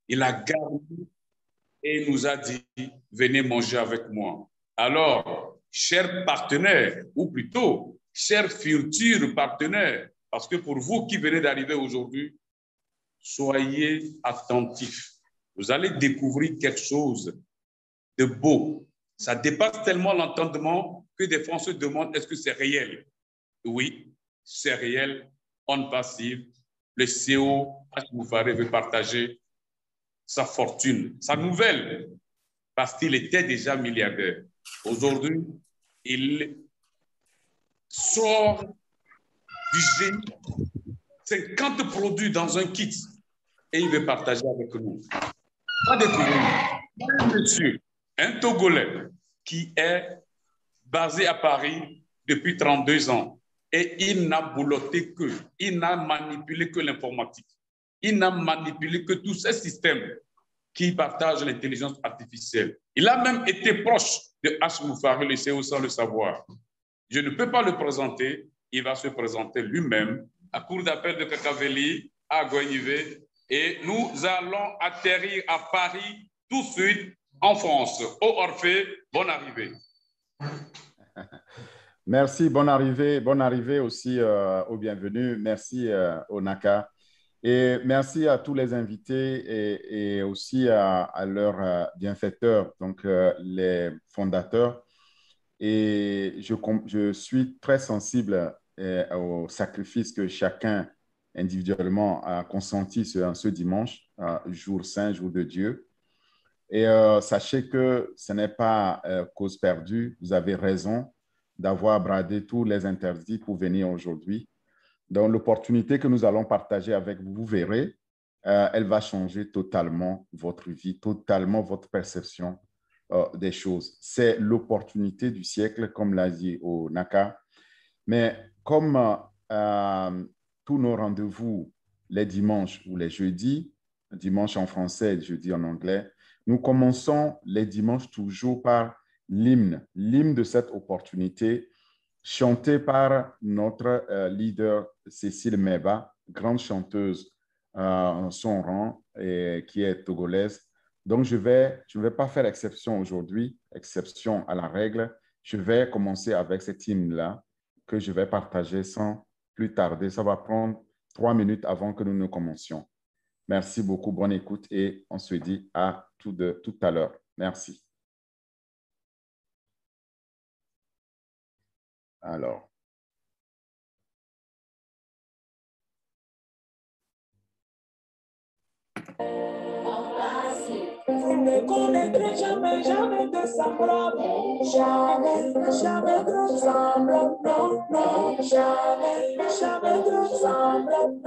Il a garni et nous a dit, venez manger avec moi. Alors, chers partenaires, ou plutôt, chers futurs partenaires, parce que pour vous qui venez d'arriver aujourd'hui, soyez attentifs. Vous allez découvrir quelque chose de beau. Ça dépasse tellement l'entendement que des fois on se demande est-ce que c'est réel? Oui, c'est réel, on passive. Le CEO H. Moufaré veut partager sa fortune, sa nouvelle, parce qu'il était déjà milliardaire. Aujourd'hui, il sort du génie 50 produits dans un kit et il veut partager avec nous. Pas découvrir un monsieur, un Togolais qui est basé à Paris depuis 32 ans et il n'a boulotté que, il n'a manipulé que l'informatique. Il n'a manipulé que tous ces systèmes qui partagent l'intelligence artificielle. Il a même été proche de H. Moufaré, le CEO, sans le savoir. Je ne peux pas le présenter, il va se présenter lui-même à cour d'appel de Kakaveli, à Goignivé, et nous allons atterrir à Paris tout de suite en France. Au Orphée, bonne arrivée. Merci, bonne arrivée aussi au bienvenu. Merci au NACA. Et merci à tous les invités et aussi à leurs bienfaiteurs, donc les fondateurs. Et je suis très sensible au sacrifice que chacun individuellement a consenti ce dimanche, jour saint, jour de Dieu. Et sachez que ce n'est pas cause perdue. Vous avez raison d'avoir bradé tous les interdits pour venir aujourd'hui. Donc, l'opportunité que nous allons partager avec vous, vous verrez, elle va changer totalement votre vie, totalement votre perception des choses. C'est l'opportunité du siècle, comme l'a dit au NACA. Mais comme tous nos rendez-vous les dimanches ou les jeudis, dimanche en français et jeudi en anglais, nous commençons les dimanches toujours par l'hymne de cette opportunité, chanté par notre leader Cécile Meba, grande chanteuse en son rang et qui est togolaise. Donc, je ne vais pas faire exception aujourd'hui, exception à la règle. Je vais commencer avec cet hymne-là que je vais partager sans plus tarder. Ça va prendre 3 minutes avant que nous ne commencions. Merci beaucoup, bonne écoute et on se dit à tout à l'heure. Merci. Alors. Vous ne connaîtrez jamais, jamais de semblable. Jamais, jamais de semblable. Non, non, jamais, jamais de semblable.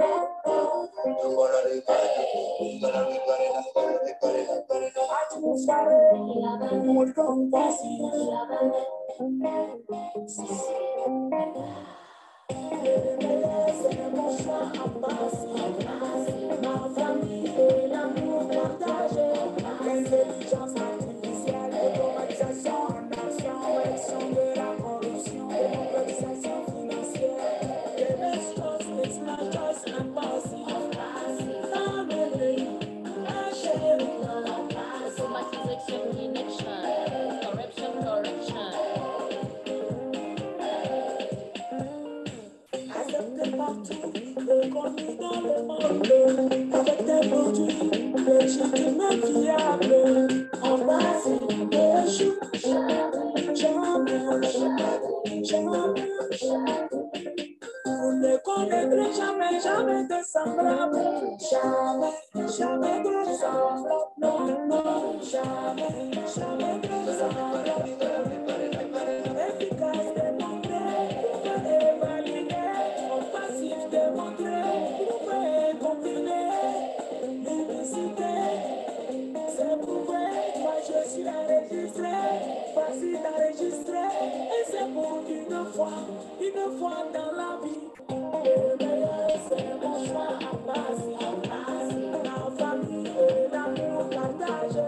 C'est mon choix à passer. Ma famille et l'amour partagé. L'intelligence artificielle, automatisation en action, élection de la corruption, démocratisation financière. The best choice is my choice and passing. Family, my sharing. Automatisation in action, corruption, correction. Accepté partout, reconnu dans le monde, avec des produits légitimes et fiables. En base, échoue, jamais, jamais. Vous ne connaîtrez jamais, jamais de semblable. Jamais, jamais de semblable. Non, non, jamais, jamais de semblable. Efficace, démontré, et validé. En passif, démontré, prouvé, combiné. L'unicité, c'est prouvé. Moi, je suis enregistré, facile d'enregistrer. Et c'est pour une fois dans la vie. Le meilleur, c'est mon choix à passer. Ma famille et l'amour partagé.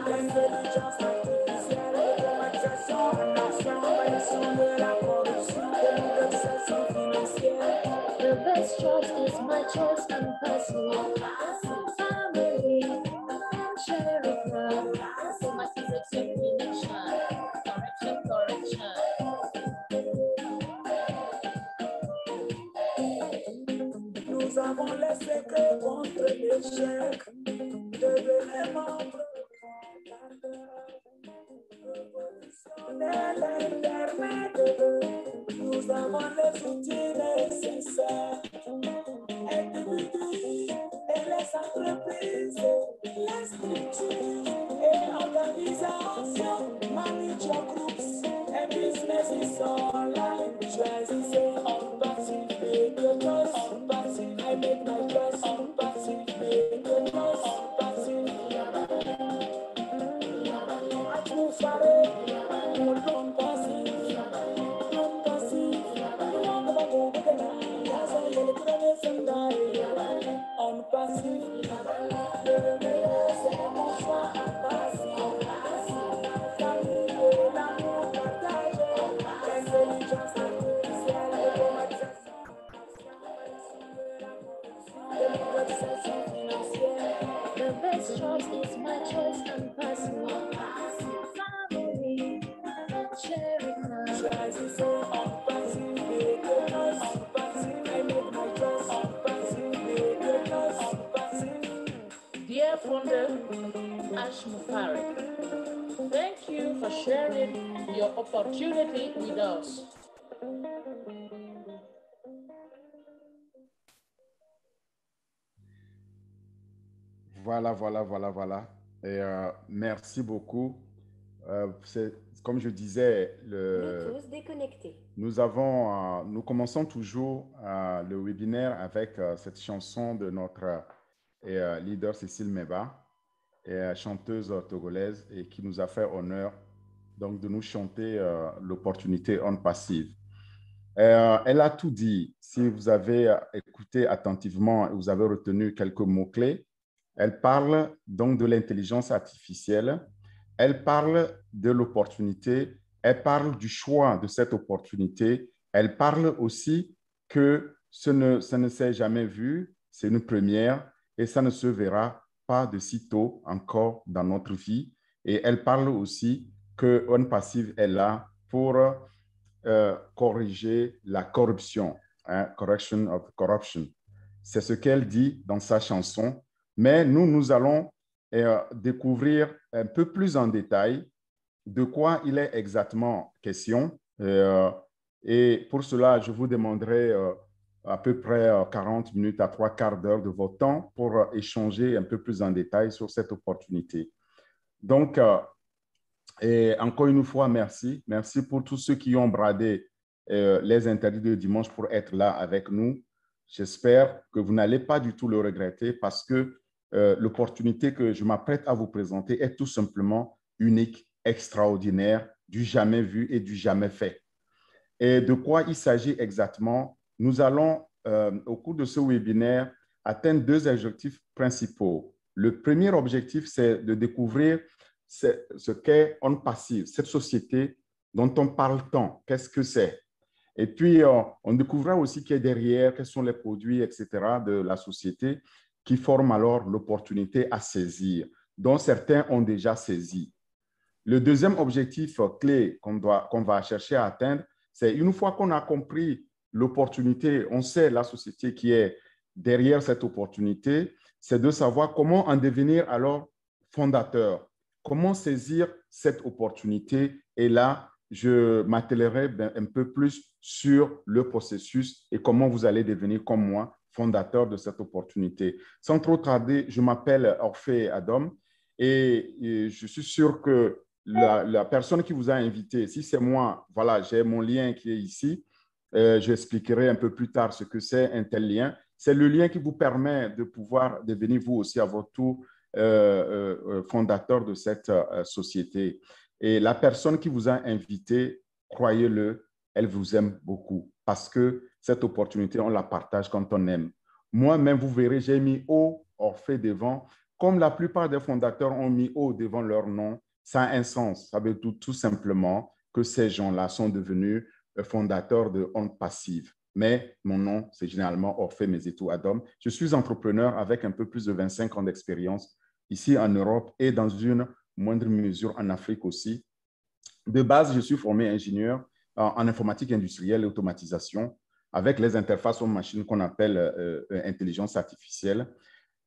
L'intelligence artificielle, l'automatisation en action, élection de la corruption, démocratisation financière. The best choice is my choice and personal family. chèque, devenez membre fondateur. Revolutionnel Internet, nous avons les outils nécessaires. Individus et les entreprises, les structures et organisations, manage your groups and businesses online. Choisissez en passive because en passive I make my choice en passive because en passive I faré mon long passive on passive le meilleur c'est mon choix en passive l'amour partagé l'intelligence artificielle l'automatisation démocratisation financière. The best choice is my choice and passive family sharing now. Choisissez en passive because en passive I make my choice en passive because en passive. Dear founder Ash Mufarek, thank you for sharing your opportunity with us. Voilà. Et merci beaucoup. Comme je disais, Bluetooth déconnecté. nous commençons toujours le webinaire avec cette chanson de notre leader Cécile Meba, chanteuse togolaise, et qui nous a fait honneur donc, de nous chanter l'opportunité on passive. Elle a tout dit. Si vous avez écouté attentivement et vous avez retenu quelques mots-clés, elle parle donc de l'intelligence artificielle, elle parle de l'opportunité, elle parle du choix de cette opportunité, elle parle aussi que ça ne s'est jamais vu, c'est une première et ça ne se verra pas de sitôt encore dans notre vie. Et elle parle aussi que On Passive est là pour corriger la corruption, correction of corruption. C'est ce qu'elle dit dans sa chanson. Mais nous allons découvrir un peu plus en détail de quoi il est exactement question. Et pour cela, je vous demanderai à peu près 40 minutes à 3/4 d'heure de votre temps pour échanger un peu plus en détail sur cette opportunité. Donc, et encore une fois, merci. Merci pour tous ceux qui ont bradé les interdits de dimanche pour être là avec nous. J'espère que vous n'allez pas du tout le regretter parce que l'opportunité que je m'apprête à vous présenter est tout simplement unique, extraordinaire, du jamais vu et du jamais fait. Et de quoi il s'agit exactement? Nous allons, au cours de ce webinaire, atteindre 2 objectifs principaux. Le premier objectif, c'est de découvrir ce qu'est On Passive, cette société dont on parle tant. Qu'est-ce que c'est? Et puis, on découvrira aussi qu'il y a derrière, quels sont les produits, etc., de la société qui forment alors l'opportunité à saisir, dont certains ont déjà saisi. Le deuxième objectif clé qu'on va chercher à atteindre, c'est une fois qu'on a compris l'opportunité, on sait la société qui est derrière cette opportunité, c'est de savoir comment en devenir alors fondateur, comment saisir cette opportunité. Et là, je m'attellerai un peu plus sur le processus et comment vous allez devenir comme moi, fondateur de cette opportunité. Sans trop tarder, je m'appelle Orphée Adam et je suis sûr que la personne qui vous a invité, si c'est moi, voilà, j'ai mon lien qui est ici. J'expliquerai un peu plus tard ce que c'est un tel lien. C'est le lien qui vous permet de pouvoir devenir vous aussi à votre tour fondateur de cette société. Et la personne qui vous a invité, croyez-le, elle vous aime beaucoup parce que cette opportunité, on la partage quand on aime. Moi-même, vous verrez, j'ai mis O Orphée devant. Comme la plupart des fondateurs ont mis O devant leur nom, ça a un sens. Ça veut tout simplement que ces gens-là sont devenus fondateurs de On Passive. Mais mon nom, c'est généralement Orphée Mezitou Adam. Je suis entrepreneur avec un peu plus de 25 ans d'expérience ici en Europe et dans une moindre mesure en Afrique aussi. De base, je suis formé ingénieur en informatique industrielle et automatisation avec les interfaces aux machines qu'on appelle intelligence artificielle.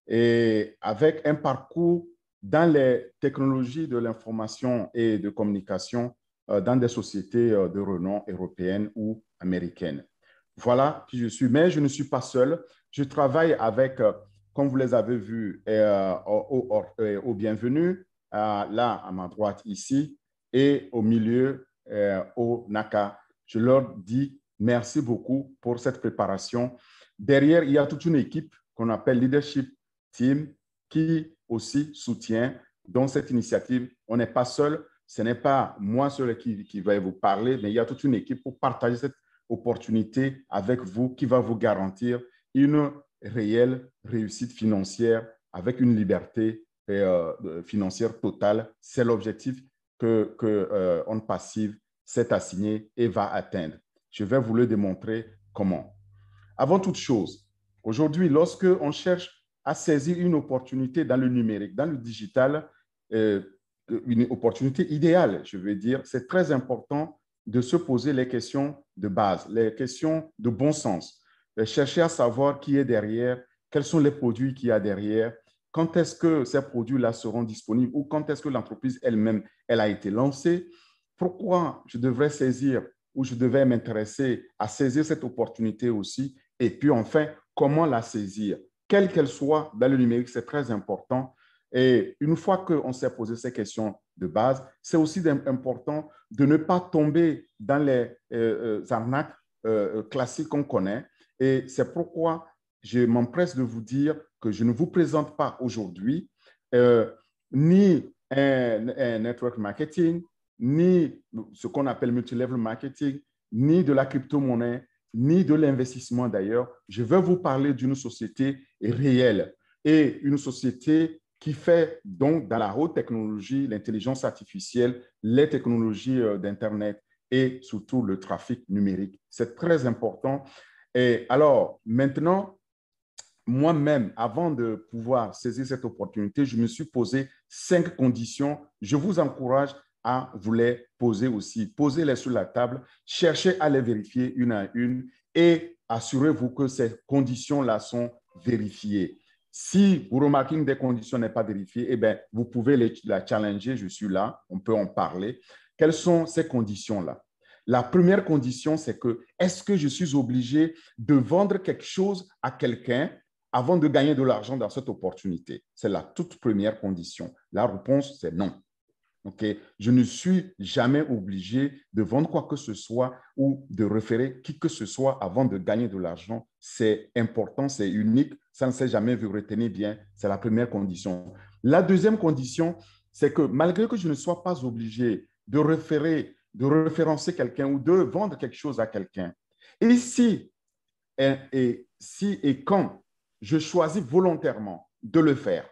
et avec un parcours dans les technologies de l'information et de communication dans des sociétés de renom européennes ou américaines. Voilà qui je suis. Mais je ne suis pas seul. Je travaille avec, comme vous les avez vus, au bienvenu, là à ma droite ici, et au milieu, au NACA. Je leur dis merci beaucoup pour cette préparation. Derrière, il y a toute une équipe qu'on appelle Leadership Team qui aussi soutient dans cette initiative. On n'est pas seul. Ce n'est pas moi seul qui va vous parler, mais il y a toute une équipe pour partager cette opportunité avec vous qui va vous garantir une réelle réussite financière avec une liberté financière totale. C'est l'objectif que On Passive s'est assigné et va atteindre. Je vais vous le démontrer comment. Avant toute chose, aujourd'hui, lorsque on cherche à saisir une opportunité dans le numérique, dans le digital, une opportunité idéale, je veux dire, c'est très important de se poser les questions de base, les questions de bon sens, chercher à savoir qui est derrière, quels sont les produits qu'il y a derrière, quand est-ce que ces produits-là seront disponibles ou quand est-ce que l'entreprise elle-même, elle a été lancée, pourquoi je devrais saisir ou je devais m'intéresser à saisir cette opportunité aussi, et puis enfin, comment la saisir, quelle qu'elle soit dans le numérique, c'est très important. Et une fois qu'on s'est posé ces questions de base, c'est aussi important de ne pas tomber dans les arnaques classiques qu'on connaît. Et c'est pourquoi je m'empresse de vous dire que je ne vous présente pas aujourd'hui ni un network marketing, ni ce qu'on appelle multilevel marketing, ni de la crypto-monnaie, ni de l'investissement d'ailleurs. Je vais vous parler d'une société réelle et une société qui fait donc dans la haute technologie, l'intelligence artificielle, les technologies d'Internet et surtout le trafic numérique. C'est très important. Et alors, maintenant, moi-même, avant de pouvoir saisir cette opportunité, je me suis posé 5 conditions. Je vous encourage à vous les poser aussi. Posez-les sur la table, cherchez à les vérifier une à une et assurez-vous que ces conditions-là sont vérifiées. Si vous remarquez qu'une des conditions n'est pas vérifiée, eh bien, vous pouvez la challenger, je suis là, on peut en parler. Quelles sont ces conditions-là? La première condition, c'est que est-ce que je suis obligé de vendre quelque chose à quelqu'un avant de gagner de l'argent dans cette opportunité? C'est la toute première condition. La réponse, c'est non. Okay? Je ne suis jamais obligé de vendre quoi que ce soit ou de référer qui que ce soit avant de gagner de l'argent. C'est important, c'est unique, ça ne s'est jamais vu. Retenez bien, c'est la première condition. La deuxième condition, c'est que malgré que je ne sois pas obligé de référencer quelqu'un ou de vendre quelque chose à quelqu'un, et si et quand je choisis volontairement de le faire,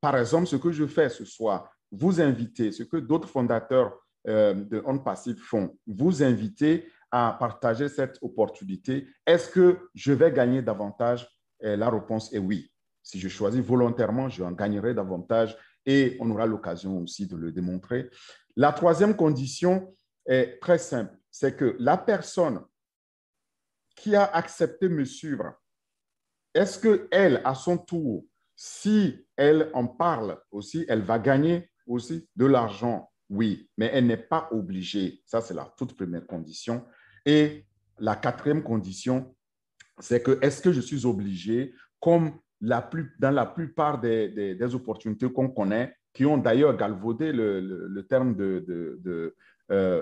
par exemple, ce que je fais ce soir, vous inviter, ce que d'autres fondateurs de On Passive font, vous inviter à partager cette opportunité. Est-ce que je vais gagner davantage? La réponse est oui. Si je choisis volontairement, je en gagnerai davantage et on aura l'occasion aussi de le démontrer. La troisième condition est très simple, c'est que la personne qui a accepté de me suivre, est-ce qu'elle, à son tour, si elle en parle aussi, elle va gagner aussi de l'argent? Oui, mais elle n'est pas obligée. Ça, c'est la toute première condition. Et la quatrième condition, c'est que est-ce que je suis obligé, comme dans la plupart des opportunités qu'on connaît, qui ont d'ailleurs galvaudé le terme de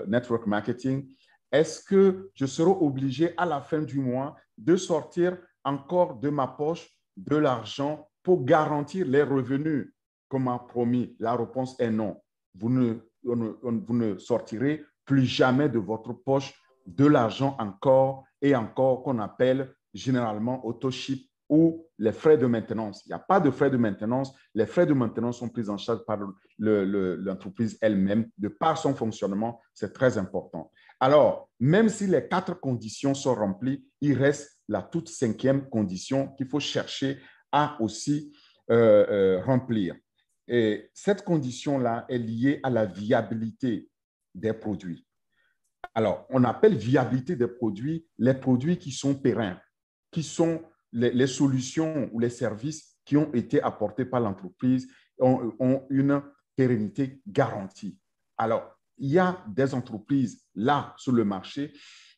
network marketing, est-ce que je serai obligé à la fin du mois de sortir encore de ma poche de l'argent pour garantir les revenus qu'on m'a promis? La réponse est non. Vous ne sortirez plus jamais de votre poche de l'argent encore et encore qu'on appelle généralement auto-ship ou les frais de maintenance. Il n'y a pas de frais de maintenance. Les frais de maintenance sont pris en charge par l'entreprise elle-même de par son fonctionnement. C'est très important. Alors, même si les 4 conditions sont remplies, il reste la toute 5e condition qu'il faut chercher à aussi remplir. Et cette condition-là est liée à la viabilité des produits. Alors, on appelle viabilité des produits les produits qui sont pérennes, qui sont les solutions ou les services qui ont été apportés par l'entreprise ont une pérennité garantie. Alors, il y a des entreprises là sur le marché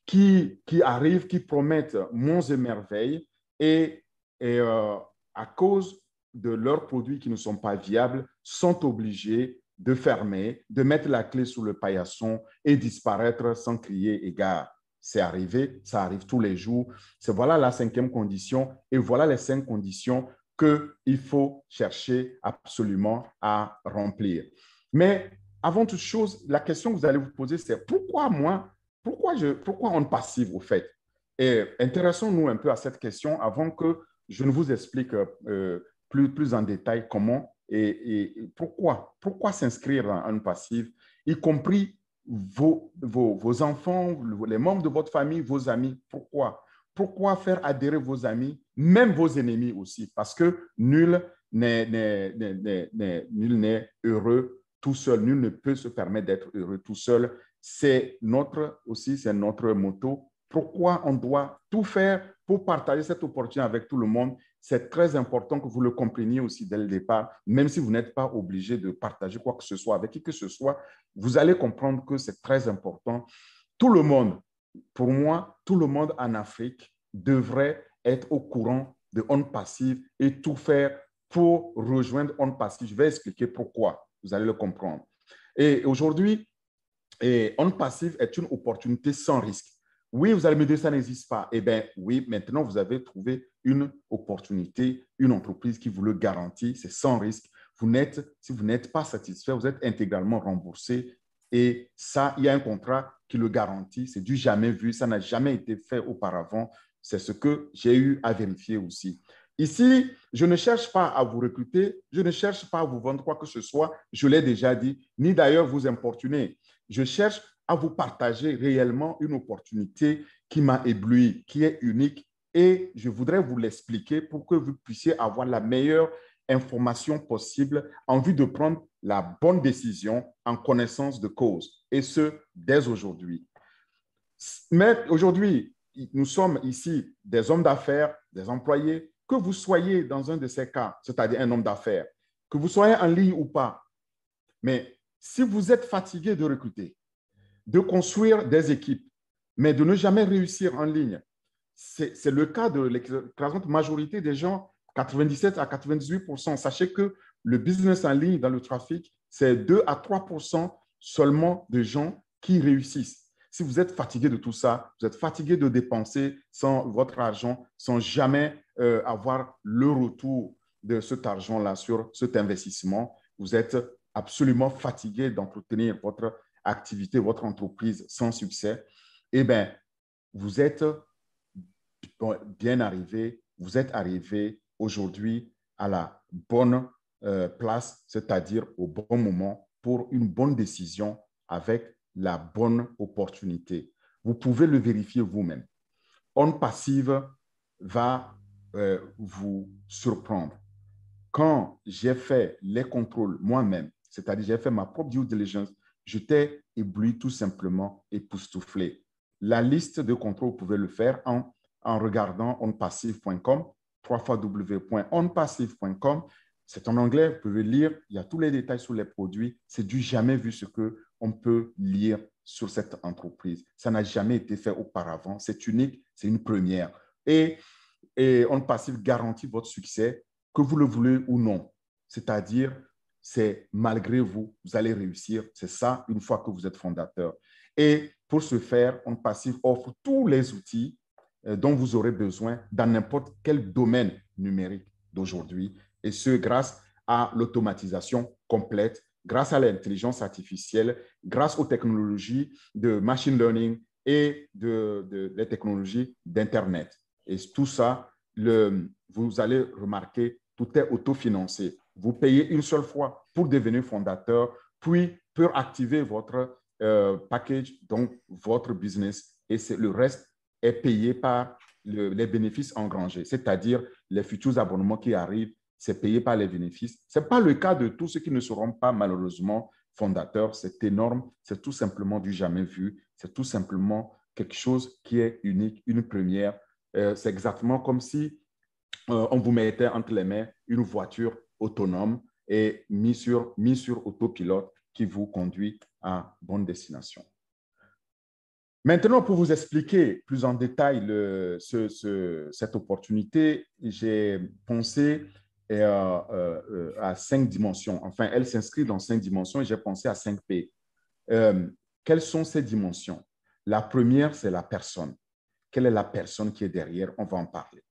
qui arrivent, qui promettent monts et merveilles et à cause de leurs produits qui ne sont pas viables, sont obligés de fermer, de mettre la clé sous le paillasson et disparaître sans crier égard. C'est arrivé, ça arrive tous les jours. Voilà la 5e condition et voilà les 5 conditions qu'il faut chercher absolument à remplir. Mais avant toute chose, la question que vous allez vous poser, c'est pourquoi moi, pourquoi on passive au fait? Et intéressons-nous un peu à cette question avant que je ne vous explique plus en détail comment et pourquoi s'inscrire en une passive, y compris vos enfants, les membres de votre famille, vos amis. Pourquoi faire adhérer vos amis, même vos ennemis aussi? Parce que nul n'est heureux tout seul. Nul ne peut se permettre d'être heureux tout seul. C'est notre motto. Pourquoi on doit tout faire pour partager cette opportunité avec tout le monde? C'est très important que vous le compreniez aussi dès le départ, même si vous n'êtes pas obligé de partager quoi que ce soit avec qui que ce soit. Vous allez comprendre que c'est très important. Tout le monde, pour moi, tout le monde en Afrique devrait être au courant de On Passive et tout faire pour rejoindre On Passive. Je vais expliquer pourquoi. Vous allez le comprendre. Et aujourd'hui, On Passive est une opportunité sans risque. Oui, vous allez me dire ça n'existe pas. Eh bien, oui, maintenant, vous avez trouvé une opportunité, une entreprise qui vous le garantit. C'est sans risque. Si vous n'êtes pas satisfait, vous êtes intégralement remboursé. Et ça, il y a un contrat qui le garantit. C'est du jamais vu. Ça n'a jamais été fait auparavant. C'est ce que j'ai eu à vérifier aussi. Ici, je ne cherche pas à vous recruter. Je ne cherche pas à vous vendre quoi que ce soit. Je l'ai déjà dit, ni d'ailleurs vous importuner. Je cherche à vous partager réellement une opportunité qui m'a ébloui, qui est unique et je voudrais vous l'expliquer pour que vous puissiez avoir la meilleure information possible en vue de prendre la bonne décision en connaissance de cause et ce, dès aujourd'hui. Mais aujourd'hui, nous sommes ici des hommes d'affaires, des employés, que vous soyez dans un de ces cas, c'est-à-dire un homme d'affaires, que vous soyez en ligne ou pas, mais si vous êtes fatigué de recruter, de construire des équipes, mais de ne jamais réussir en ligne. C'est le cas de l'écrasante majorité des gens, 97 à 98%. Sachez que le business en ligne dans le trafic, c'est 2 à 3% seulement de gens qui réussissent. Si vous êtes fatigué de tout ça, vous êtes fatigué de dépenser votre argent sans jamais avoir le retour de cet argent-là sur cet investissement, vous êtes absolument fatigué d'entretenir votre activité, votre entreprise sans succès, eh bien, vous êtes bien arrivé, vous êtes arrivé aujourd'hui à la bonne place, c'est-à-dire au bon moment pour une bonne décision avec la bonne opportunité. Vous pouvez le vérifier vous-même. On Passive va vous surprendre. Quand j'ai fait les contrôles moi-même, c'est-à-dire j'ai fait ma propre due diligence, j'étais ébloui tout simplement, époustouflé. La liste de contrôles, vous pouvez le faire en regardant onpassive.com, www.onpassive.com. C'est en anglais, vous pouvez lire, il y a tous les détails sur les produits. C'est du jamais vu ce qu'on peut lire sur cette entreprise. Ça n'a jamais été fait auparavant. C'est unique, c'est une première. Et On Passive garantit votre succès, que vous le voulez ou non. C'est-à-dire, c'est malgré vous, vous allez réussir. C'est ça, une fois que vous êtes fondateur. Et pour ce faire, On Passive offre tous les outils dont vous aurez besoin dans n'importe quel domaine numérique d'aujourd'hui. Et ce, grâce à l'automatisation complète, grâce à l'intelligence artificielle, grâce aux technologies de machine learning et les technologies d'Internet. Et tout ça, vous allez remarquer, tout est autofinancé. Vous payez une seule fois pour devenir fondateur, puis pour activer votre package, donc votre business, et le reste est payé par les bénéfices engrangés, c'est-à-dire les futurs abonnements qui arrivent, c'est payé par les bénéfices. Ce n'est pas le cas de tous ceux qui ne seront pas malheureusement fondateurs. C'est énorme, c'est tout simplement du jamais vu, c'est tout simplement quelque chose qui est unique, une première. C'est exactement comme si on vous mettait entre les mains une voiture autonome et mise sur autopilote qui vous conduit à bonne destination. Maintenant, pour vous expliquer plus en détail cette opportunité, j'ai pensé à 5 dimensions. Enfin, elle s'inscrit dans 5 dimensions et j'ai pensé à 5 P. Quelles sont ces dimensions? La première, c'est la personne. Quelle est la personne qui est derrière? On va en parler.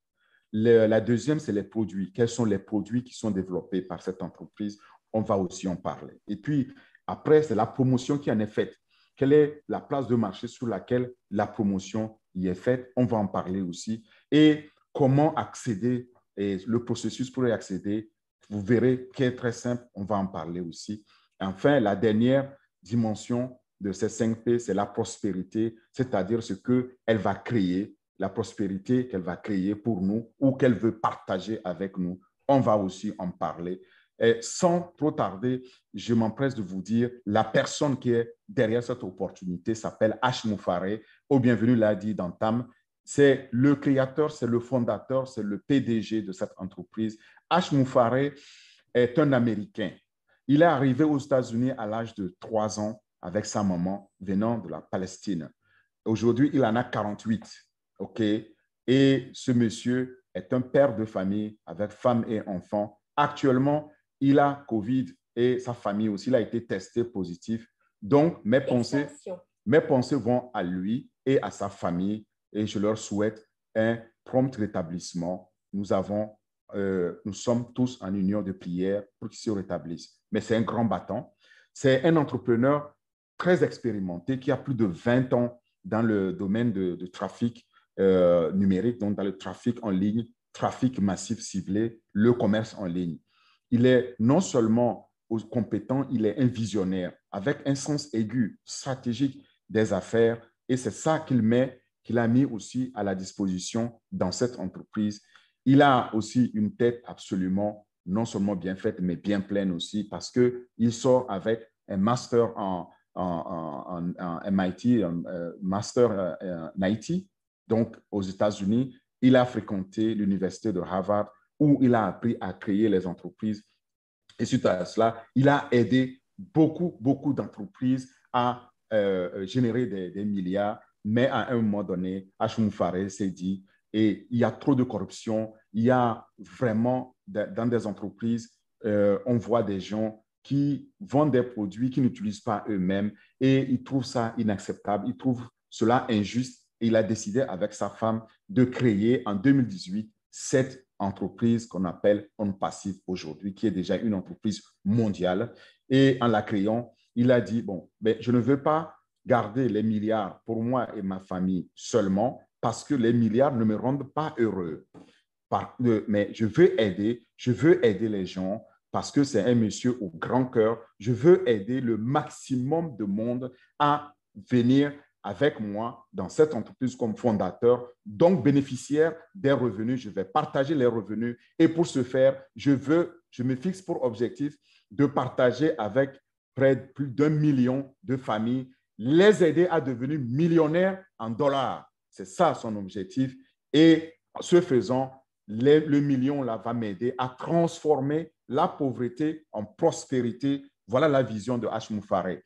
La deuxième, c'est les produits. Quels sont les produits qui sont développés par cette entreprise? On va aussi en parler. Et puis, après, c'est la promotion qui en est faite. Quelle est la place de marché sur laquelle la promotion y est faite? On va en parler aussi. Et comment accéder, et le processus pour y accéder, vous verrez qui est très simple, on va en parler aussi. Enfin, la dernière dimension de ces 5 P, c'est la prospérité, c'est-à-dire ce qu'elle va créer, la prospérité qu'elle va créer pour nous ou qu'elle veut partager avec nous. On va aussi en parler. Et sans trop tarder, je m'empresse de vous dire, la personne qui est derrière cette opportunité s'appelle H. Moufaré. Au bienvenu l'a dit dans TAM. C'est le créateur, c'est le fondateur, c'est le PDG de cette entreprise. H. Moufaré est un Américain. Il est arrivé aux États-Unis à l'âge de 3 ans avec sa maman venant de la Palestine. Aujourd'hui, il en a 48. OK? Et ce monsieur est un père de famille avec femme et enfant. Actuellement, il a COVID et sa famille aussi, il a été testé positif. Donc, mes pensées vont à lui et à sa famille et je leur souhaite un prompt rétablissement. Nous sommes tous en union de prière pour qu'ils se rétablissent. Mais c'est un grand battant. C'est un entrepreneur très expérimenté qui a plus de 20 ans dans le domaine de trafic numérique, donc dans le trafic en ligne, trafic massif ciblé, le commerce en ligne. Il est non seulement compétent, il est un visionnaire avec un sens aigu, stratégique des affaires et c'est ça qu'il a mis aussi à la disposition dans cette entreprise. Il a aussi une tête absolument non seulement bien faite, mais bien pleine aussi parce qu'il sort avec un master en MIT, master en IT, donc aux États-Unis. Il a fréquenté l'université de Harvard où il a appris à créer les entreprises. Et suite à cela, il a aidé beaucoup d'entreprises à générer des milliards. Mais à un moment donné, H. Moufaré s'est dit, et il y a trop de corruption, il y a vraiment, dans des entreprises, on voit des gens qui vendent des produits qu'ils n'utilisent pas eux-mêmes et ils trouvent ça inacceptable, ils trouvent cela injuste. Et il a décidé avec sa femme de créer en 2018 cette entreprise qu'on appelle OnPassive aujourd'hui, qui est déjà une entreprise mondiale. Et en la créant, il a dit, bon, ben, je ne veux pas garder les milliards pour moi et ma famille seulement parce que les milliards ne me rendent pas heureux. Mais je veux aider les gens parce que c'est un monsieur au grand cœur. Je veux aider le maximum de monde à venir avec moi dans cette entreprise comme fondateur, donc bénéficiaire des revenus. Je vais partager les revenus et pour ce faire, je me fixe pour objectif de partager avec plus d'1 million de familles, les aider à devenir millionnaires en dollars. C'est ça son objectif. Et ce faisant, le million là va m'aider à transformer la pauvreté en prospérité. Voilà la vision de H. Moufaré.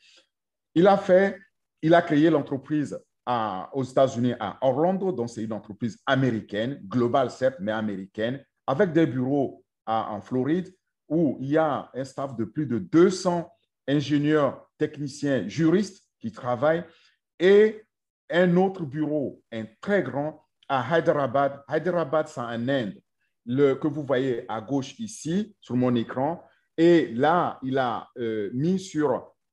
Il a créé l'entreprise aux États-Unis, à Orlando, donc c'est une entreprise américaine, globale certes, mais américaine, avec des bureaux en Floride, où il y a un staff de plus de 200 ingénieurs, techniciens, juristes qui travaillent, et un autre bureau, un très grand, à Hyderabad. Hyderabad, c'est en Inde, que vous voyez à gauche ici, sur mon écran. Et là, il a mis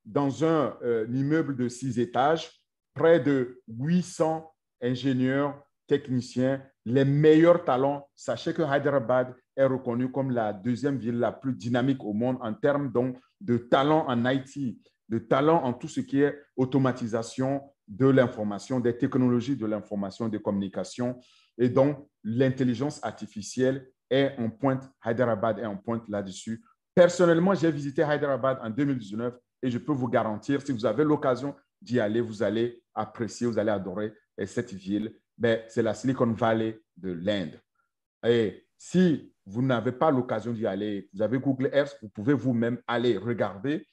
dans un immeuble de 6 étages, près de 800 ingénieurs, techniciens, les meilleurs talents. Sachez que Hyderabad est reconnue comme la deuxième ville la plus dynamique au monde en termes donc, de talent en IT, de talent en tout ce qui est automatisation de l'information, des technologies de l'information, des communications. Et donc, l'intelligence artificielle est en pointe, Hyderabad est en pointe là-dessus. Personnellement, j'ai visité Hyderabad en 2019 et je peux vous garantir, si vous avez l'occasion d'y aller, vous allez apprécier, vous allez adorer cette ville. Ben, c'est la Silicon Valley de l'Inde. Et Si vous n'avez pas l'occasion d'y aller, vous avez Google Earth, vous pouvez vous-même aller regarder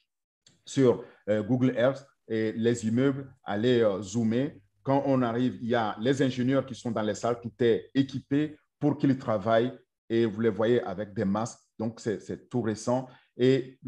sur Google Earth et les immeubles, aller zoomer. Quand on arrive, il y a les ingénieurs qui sont dans les salles, tout est équipé pour qu'ils travaillent et vous les voyez avec des masques. Donc, c'est tout récent. Et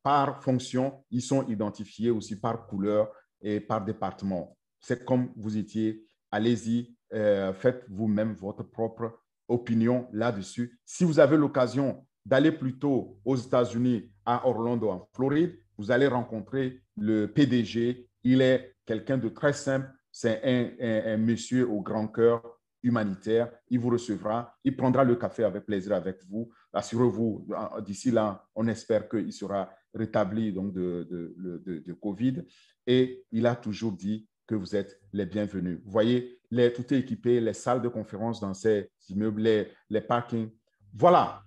par fonction, ils sont identifiés aussi par couleur et par département. C'est comme vous étiez. Allez-y, faites vous-même votre propre opinion là-dessus. Si vous avez l'occasion d'aller plutôt aux États-Unis, à Orlando, en Floride, vous allez rencontrer le PDG. Il est quelqu'un de très simple. C'est un monsieur au grand cœur humanitaire. Il vous recevra. Il prendra le café avec plaisir avec vous. Assurez-vous, d'ici là, on espère qu'il sera rétabli donc, de COVID. Et il a toujours dit que vous êtes les bienvenus. Vous voyez, tout est équipé, les salles de conférence dans ces immeubles, les parkings. Voilà.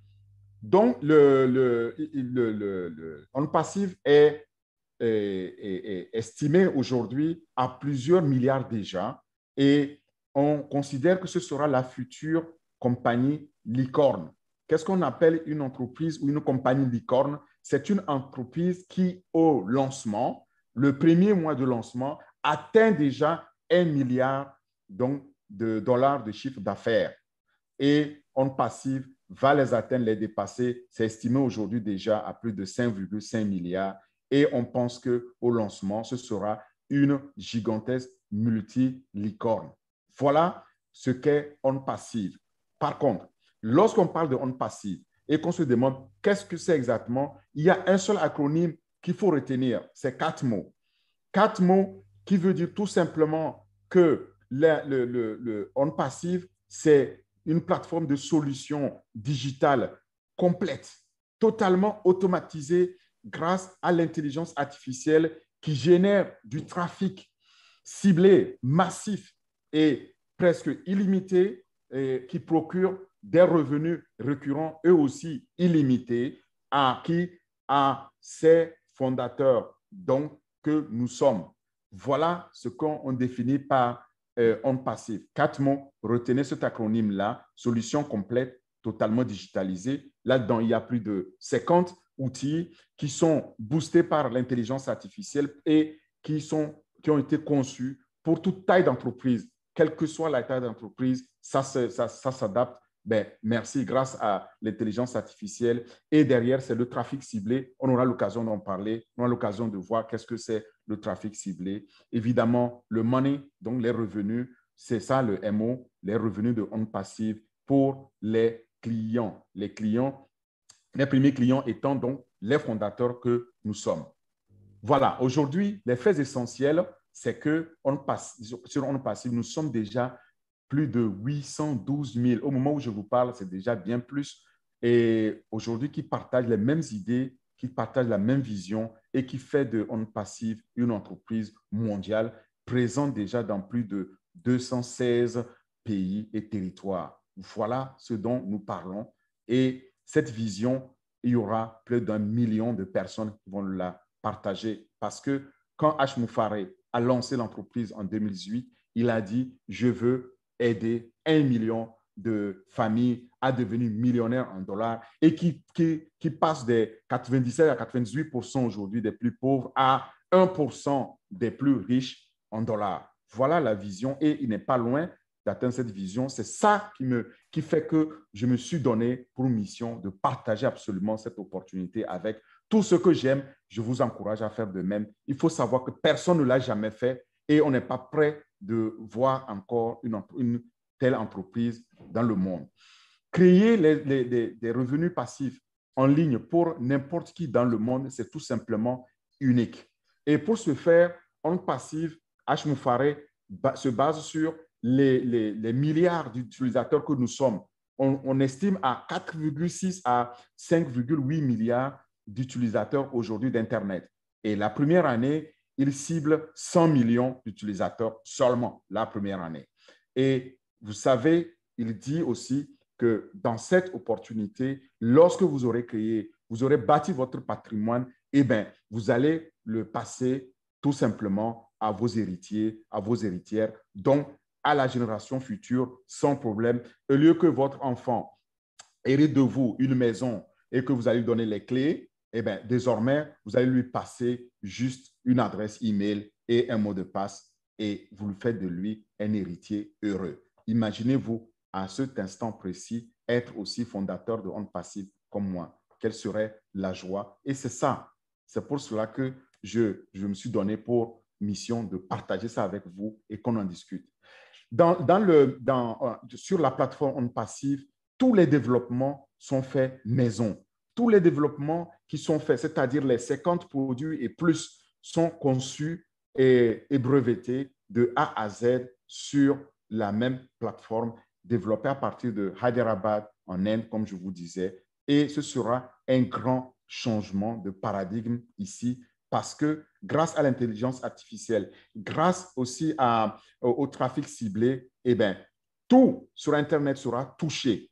Donc, On Passive est estimé aujourd'hui à plusieurs milliards déjà et on considère que ce sera la future compagnie licorne. Qu'est-ce qu'on appelle une entreprise ou une compagnie licorne? C'est une entreprise qui, au lancement, le premier mois de lancement, atteint déjà 1 milliard donc, de dollars de chiffre d'affaires. Et On Passive va les atteindre, les dépasser. C'est estimé aujourd'hui déjà à plus de 5,5 milliards. Et on pense qu'au lancement, ce sera une gigantesque multi-licorne. Voilà ce qu'est On Passive. Par contre, lorsqu'on parle de On Passive et qu'on se demande qu'est-ce que c'est exactement, il y a un seul acronyme qu'il faut retenir, c'est 4 mots. 4 mots qui veut dire tout simplement que On Passive, c'est une plateforme de solutions digitales complète, totalement automatisée grâce à l'intelligence artificielle qui génère du trafic ciblé, massif et presque illimité et qui procure des revenus récurrents eux aussi illimités à ses fondateurs, donc que nous sommes. Voilà ce qu'on définit par On Passive. 4 mots, retenez cet acronyme-là, solution complète, totalement digitalisée. Là-dedans, il y a plus de 50 outils qui sont boostés par l'intelligence artificielle et qui ont été conçus pour toute taille d'entreprise. Quelle que soit la taille d'entreprise, ça s'adapte. Ben, merci, grâce à l'intelligence artificielle. Et derrière, c'est le trafic ciblé. On aura l'occasion d'en parler. On aura l'occasion de voir qu'est-ce que c'est le trafic ciblé. Évidemment, le money, donc les revenus, c'est ça le MO, les revenus de On Passive pour les clients. Les premiers clients étant donc les fondateurs que nous sommes. Voilà, aujourd'hui, les faits essentiels, c'est que sur On Passive, nous sommes déjà plus de 812 000. Au moment où je vous parle, c'est déjà bien plus. Et aujourd'hui, qui partagent les mêmes idées, qui partagent la même vision et qui fait de On Passive une entreprise mondiale présente déjà dans plus de 216 pays et territoires. Voilà ce dont nous parlons. Et cette vision, il y aura plus d'1 million de personnes qui vont la partager. Parce que quand H. Moufaré a lancé l'entreprise en 2018, il a dit « Je veux aider 1 million de familles à devenir millionnaires en dollars et qui passent des 97 à 98% aujourd'hui des plus pauvres à 1% des plus riches en dollars. » Voilà la vision et il n'est pas loin d'atteindre cette vision. C'est ça qui fait que je me suis donné pour mission de partager absolument cette opportunité avec tout ce que j'aime. Je vous encourage à faire de même. Il faut savoir que personne ne l'a jamais fait et on n'est pas prêt de voir encore une telle entreprise dans le monde. Créer des revenus passifs en ligne pour n'importe qui dans le monde, c'est tout simplement unique. Et pour ce faire, On Passive, H. Moufaré se base sur les milliards d'utilisateurs que nous sommes. On estime à 4,6 à 5,8 milliards d'utilisateurs aujourd'hui d'Internet. Et la première année, il cible 100 millions d'utilisateurs seulement la première année. Et vous savez, il dit aussi que dans cette opportunité, lorsque vous aurez créé, vous aurez bâti votre patrimoine, eh bien, vous allez le passer tout simplement à vos héritiers, à vos héritières, donc à la génération future sans problème. Au lieu que votre enfant hérite de vous une maison et que vous allez lui donner les clés, eh bien, désormais, vous allez lui passer juste une adresse email et un mot de passe et vous le faites de lui un héritier heureux. Imaginez-vous à cet instant précis être aussi fondateur de On Passive comme moi. Quelle serait la joie? Et c'est ça. C'est pour cela que je me suis donné pour mission de partager ça avec vous et qu'on en discute. Sur la plateforme On Passive, tous les développements sont faits maison. Tous les développements qui sont faits, c'est-à-dire les 50 produits et plus, sont conçus et brevetés de A à Z sur la même plateforme, développée à partir de Hyderabad en Inde, comme je vous disais. Et ce sera un grand changement de paradigme ici parce que grâce à l'intelligence artificielle, grâce aussi au trafic ciblé, eh bien, tout sur Internet sera touché.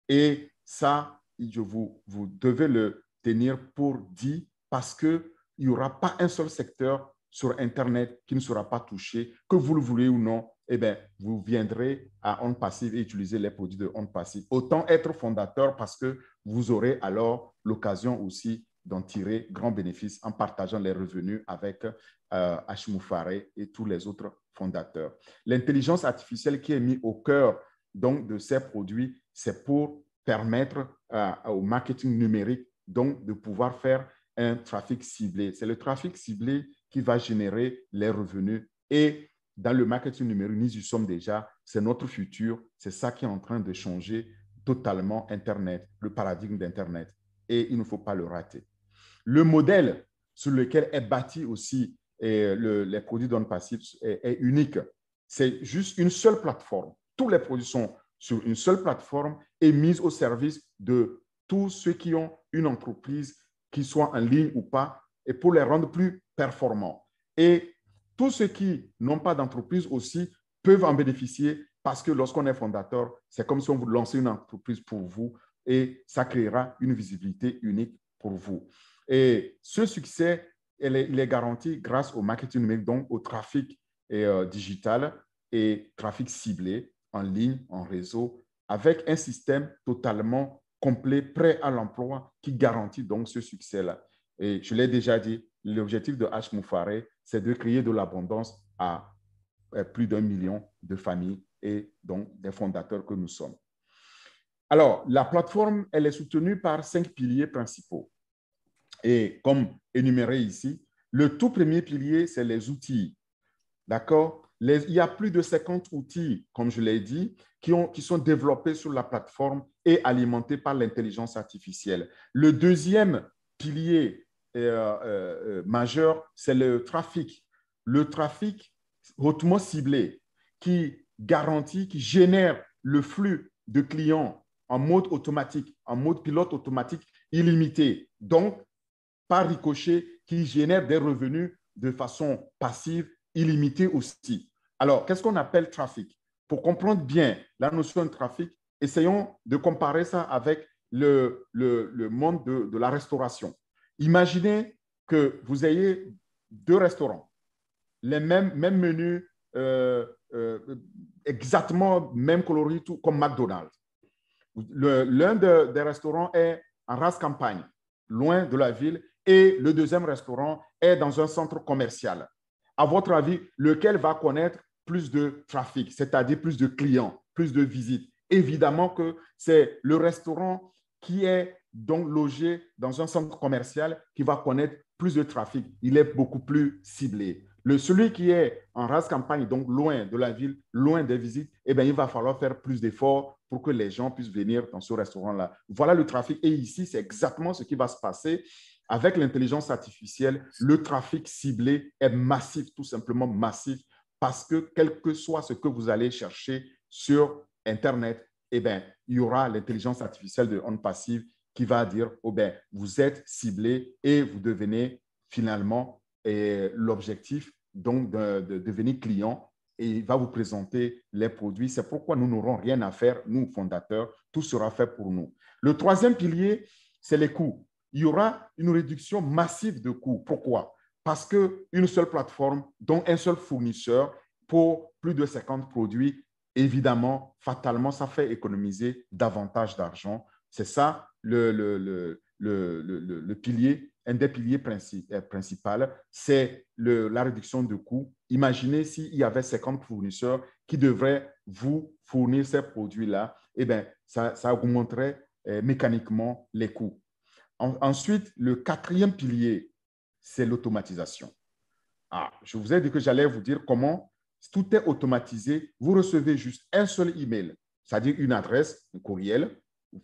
Et ça, vous devez le tenir pour dit parce qu'il n'y aura pas un seul secteur sur Internet qui ne sera pas touché, que vous le voulez ou non, eh bien, vous viendrez à On Passive et utiliser les produits de On Passive. Autant être fondateur parce que vous aurez alors l'occasion aussi d'en tirer grand bénéfice en partageant les revenus avec Hashimou Faré et tous les autres fondateurs. L'intelligence artificielle qui est mise au cœur donc, de ces produits, c'est pour permettre au marketing numérique donc, de pouvoir faire un trafic ciblé. C'est le trafic ciblé qui va générer les revenus. Et dans le marketing numérique, nous y sommes déjà. C'est notre futur. C'est ça qui est en train de changer totalement Internet, le paradigme d'Internet. Et il ne faut pas le rater. Le modèle sur lequel est bâti aussi les produits d'On Passive est unique. C'est juste une seule plateforme. Tous les produits sont sur une seule plateforme et mis au service de tous ceux qui ont une entreprise, qui soit en ligne ou pas, et pour les rendre plus performants. Et tous ceux qui n'ont pas d'entreprise aussi peuvent en bénéficier parce que lorsqu'on est fondateur, c'est comme si on vous lançait une entreprise pour vous et ça créera une visibilité unique pour vous. Et ce succès, il est garanti grâce au marketing numérique, donc au trafic digital et trafic ciblé en ligne, en réseau, avec un système totalement complet, prêt à l'emploi, qui garantit donc ce succès-là. Et je l'ai déjà dit, l'objectif de Hashimou Faré, c'est de créer de l'abondance à plus d'1 million de familles et donc des fondateurs que nous sommes. Alors, la plateforme, elle est soutenue par 5 piliers principaux. Et comme énuméré ici, le tout premier pilier, c'est les outils. D'accord? Il y a plus de 50 outils, comme je l'ai dit, qui sont développés sur la plateforme et alimentés par l'intelligence artificielle. Le deuxième pilier majeur, c'est le trafic. Le trafic hautement ciblé qui garantit, qui génère le flux de clients en mode automatique, en mode pilote automatique illimité. Donc, par ricochet, qui génère des revenus de façon passive, illimitée aussi. Alors, qu'est-ce qu'on appelle trafic? Pour comprendre bien la notion de trafic, essayons de comparer ça avec le monde de la restauration. Imaginez que vous ayez 2 restaurants, les mêmes menus, exactement même coloris, tout comme McDonald's. L'un des restaurants est en race campagne, loin de la ville, et le deuxième restaurant est dans un centre commercial. À votre avis, lequel va connaître plus de trafic, c'est-à-dire plus de clients, plus de visites? Évidemment que c'est le restaurant qui est donc logé dans un centre commercial qui va connaître plus de trafic. Il est beaucoup plus ciblé. Celui qui est en race campagne, donc loin de la ville, loin des visites, eh bien, il va falloir faire plus d'efforts pour que les gens puissent venir dans ce restaurant-là. Voilà le trafic. Et ici, c'est exactement ce qui va se passer. Avec l'intelligence artificielle, le trafic ciblé est massif, tout simplement massif, parce que quel que soit ce que vous allez chercher sur Internet, eh bien, il y aura l'intelligence artificielle de On Passive qui va dire, oh ben, vous êtes ciblé et vous devenez finalement l'objectif donc de devenir client et il va vous présenter les produits. C'est pourquoi nous n'aurons rien à faire, nous fondateurs, tout sera fait pour nous. Le troisième pilier, c'est les coûts. Il y aura une réduction massive de coûts. Pourquoi? Parce qu'une seule plateforme, dont un seul fournisseur pour plus de 50 produits, évidemment, fatalement, ça fait économiser davantage d'argent. C'est ça le pilier, un des piliers principaux, c'est la réduction de coûts. Imaginez s'il y avait 50 fournisseurs qui devraient vous fournir ces produits-là, eh bien, ça augmenterait mécaniquement les coûts. Ensuite, le quatrième pilier, c'est l'automatisation. Je vous ai dit que j'allais vous dire comment tout est automatisé. Vous recevez juste un seul email, c'est-à-dire une adresse, un courriel,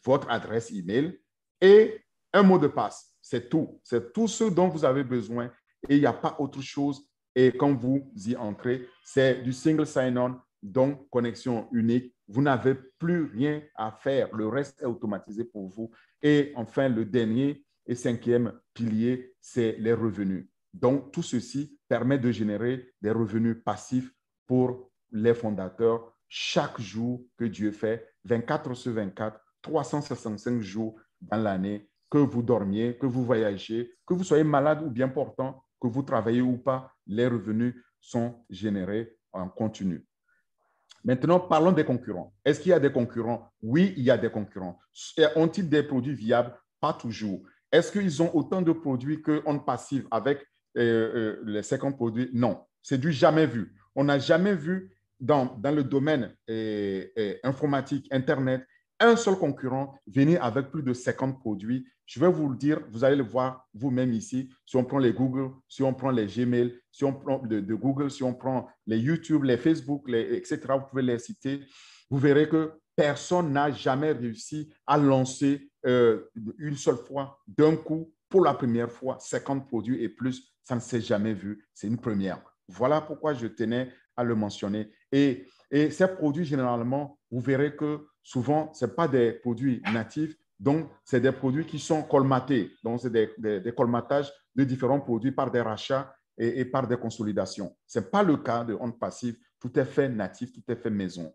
votre adresse email et un mot de passe. C'est tout. C'est tout ce dont vous avez besoin et il n'y a pas autre chose. Et quand vous y entrez, c'est du single sign-on, donc connexion unique. Vous n'avez plus rien à faire. Le reste est automatisé pour vous. Et enfin, le dernier et cinquième pilier, c'est les revenus. Donc, tout ceci permet de générer des revenus passifs pour les fondateurs chaque jour que Dieu fait, 24 sur 24, 365 jours dans l'année, que vous dormiez, que vous voyagez, que vous soyez malade ou bien portant, que vous travaillez ou pas, les revenus sont générés en continu. Maintenant, parlons des concurrents. Est-ce qu'il y a des concurrents? Oui, il y a des concurrents. Ont-ils des produits viables? Pas toujours. Est-ce qu'ils ont autant de produits qu'on passive avec les 50 produits? Non, c'est du jamais vu. On n'a jamais vu dans le domaine informatique, Internet, un seul concurrent venir avec plus de 50 produits. Je vais vous le dire, vous allez le voir vous-même ici. Si on prend les Google, si on prend les Gmail, si on prend de Google, si on prend les YouTube, les Facebook, etc., vous pouvez les citer. Vous verrez que personne n'a jamais réussi à lancer une seule fois, d'un coup, pour la première fois, 50 produits et plus. Ça ne s'est jamais vu. C'est une première. Voilà pourquoi je tenais à le mentionner. Et ces produits, généralement, vous verrez que souvent, ce n'est pas des produits natifs, donc c'est des produits qui sont colmatés. Donc, c'est des colmatages de différents produits par des rachats et par des consolidations. Ce n'est pas le cas de On Passive. Tout est fait natif, tout est fait maison.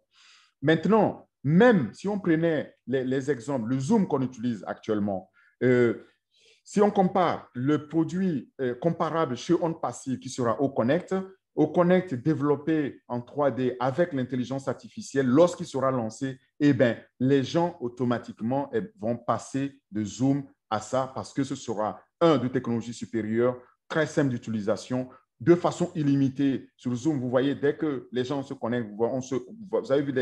Maintenant, même si on prenait les exemples, le Zoom qu'on utilise actuellement, si on compare le produit comparable chez On Passive qui sera OConnect développé en 3D avec l'intelligence artificielle, lorsqu'il sera lancé, eh bien, les gens automatiquement vont passer de Zoom à ça parce que ce sera de technologie supérieure, très simple d'utilisation, de façon illimitée. Sur Zoom, vous voyez, dès que les gens se connectent, vous avez vu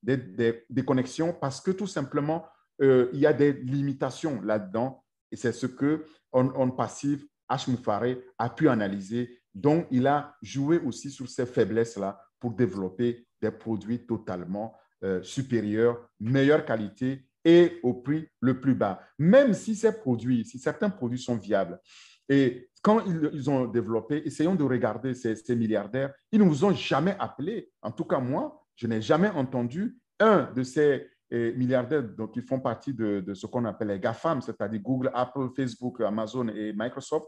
des connexions parce que tout simplement, il y a des limitations là-dedans. Et c'est ce que On Passive, H. Moufaré, a pu analyser. Donc, il a joué aussi sur ces faiblesses-là pour développer des produits totalement supérieurs, meilleure qualité et au prix le plus bas. Même si certains produits sont viables. Et quand ils ont développé, essayons de regarder ces milliardaires, ils ne vous ont jamais appelé. En tout cas, moi, je n'ai jamais entendu un de ces milliardaires donc, qui font partie de ce qu'on appelle les GAFAM, c'est-à-dire Google, Apple, Facebook, Amazon et Microsoft.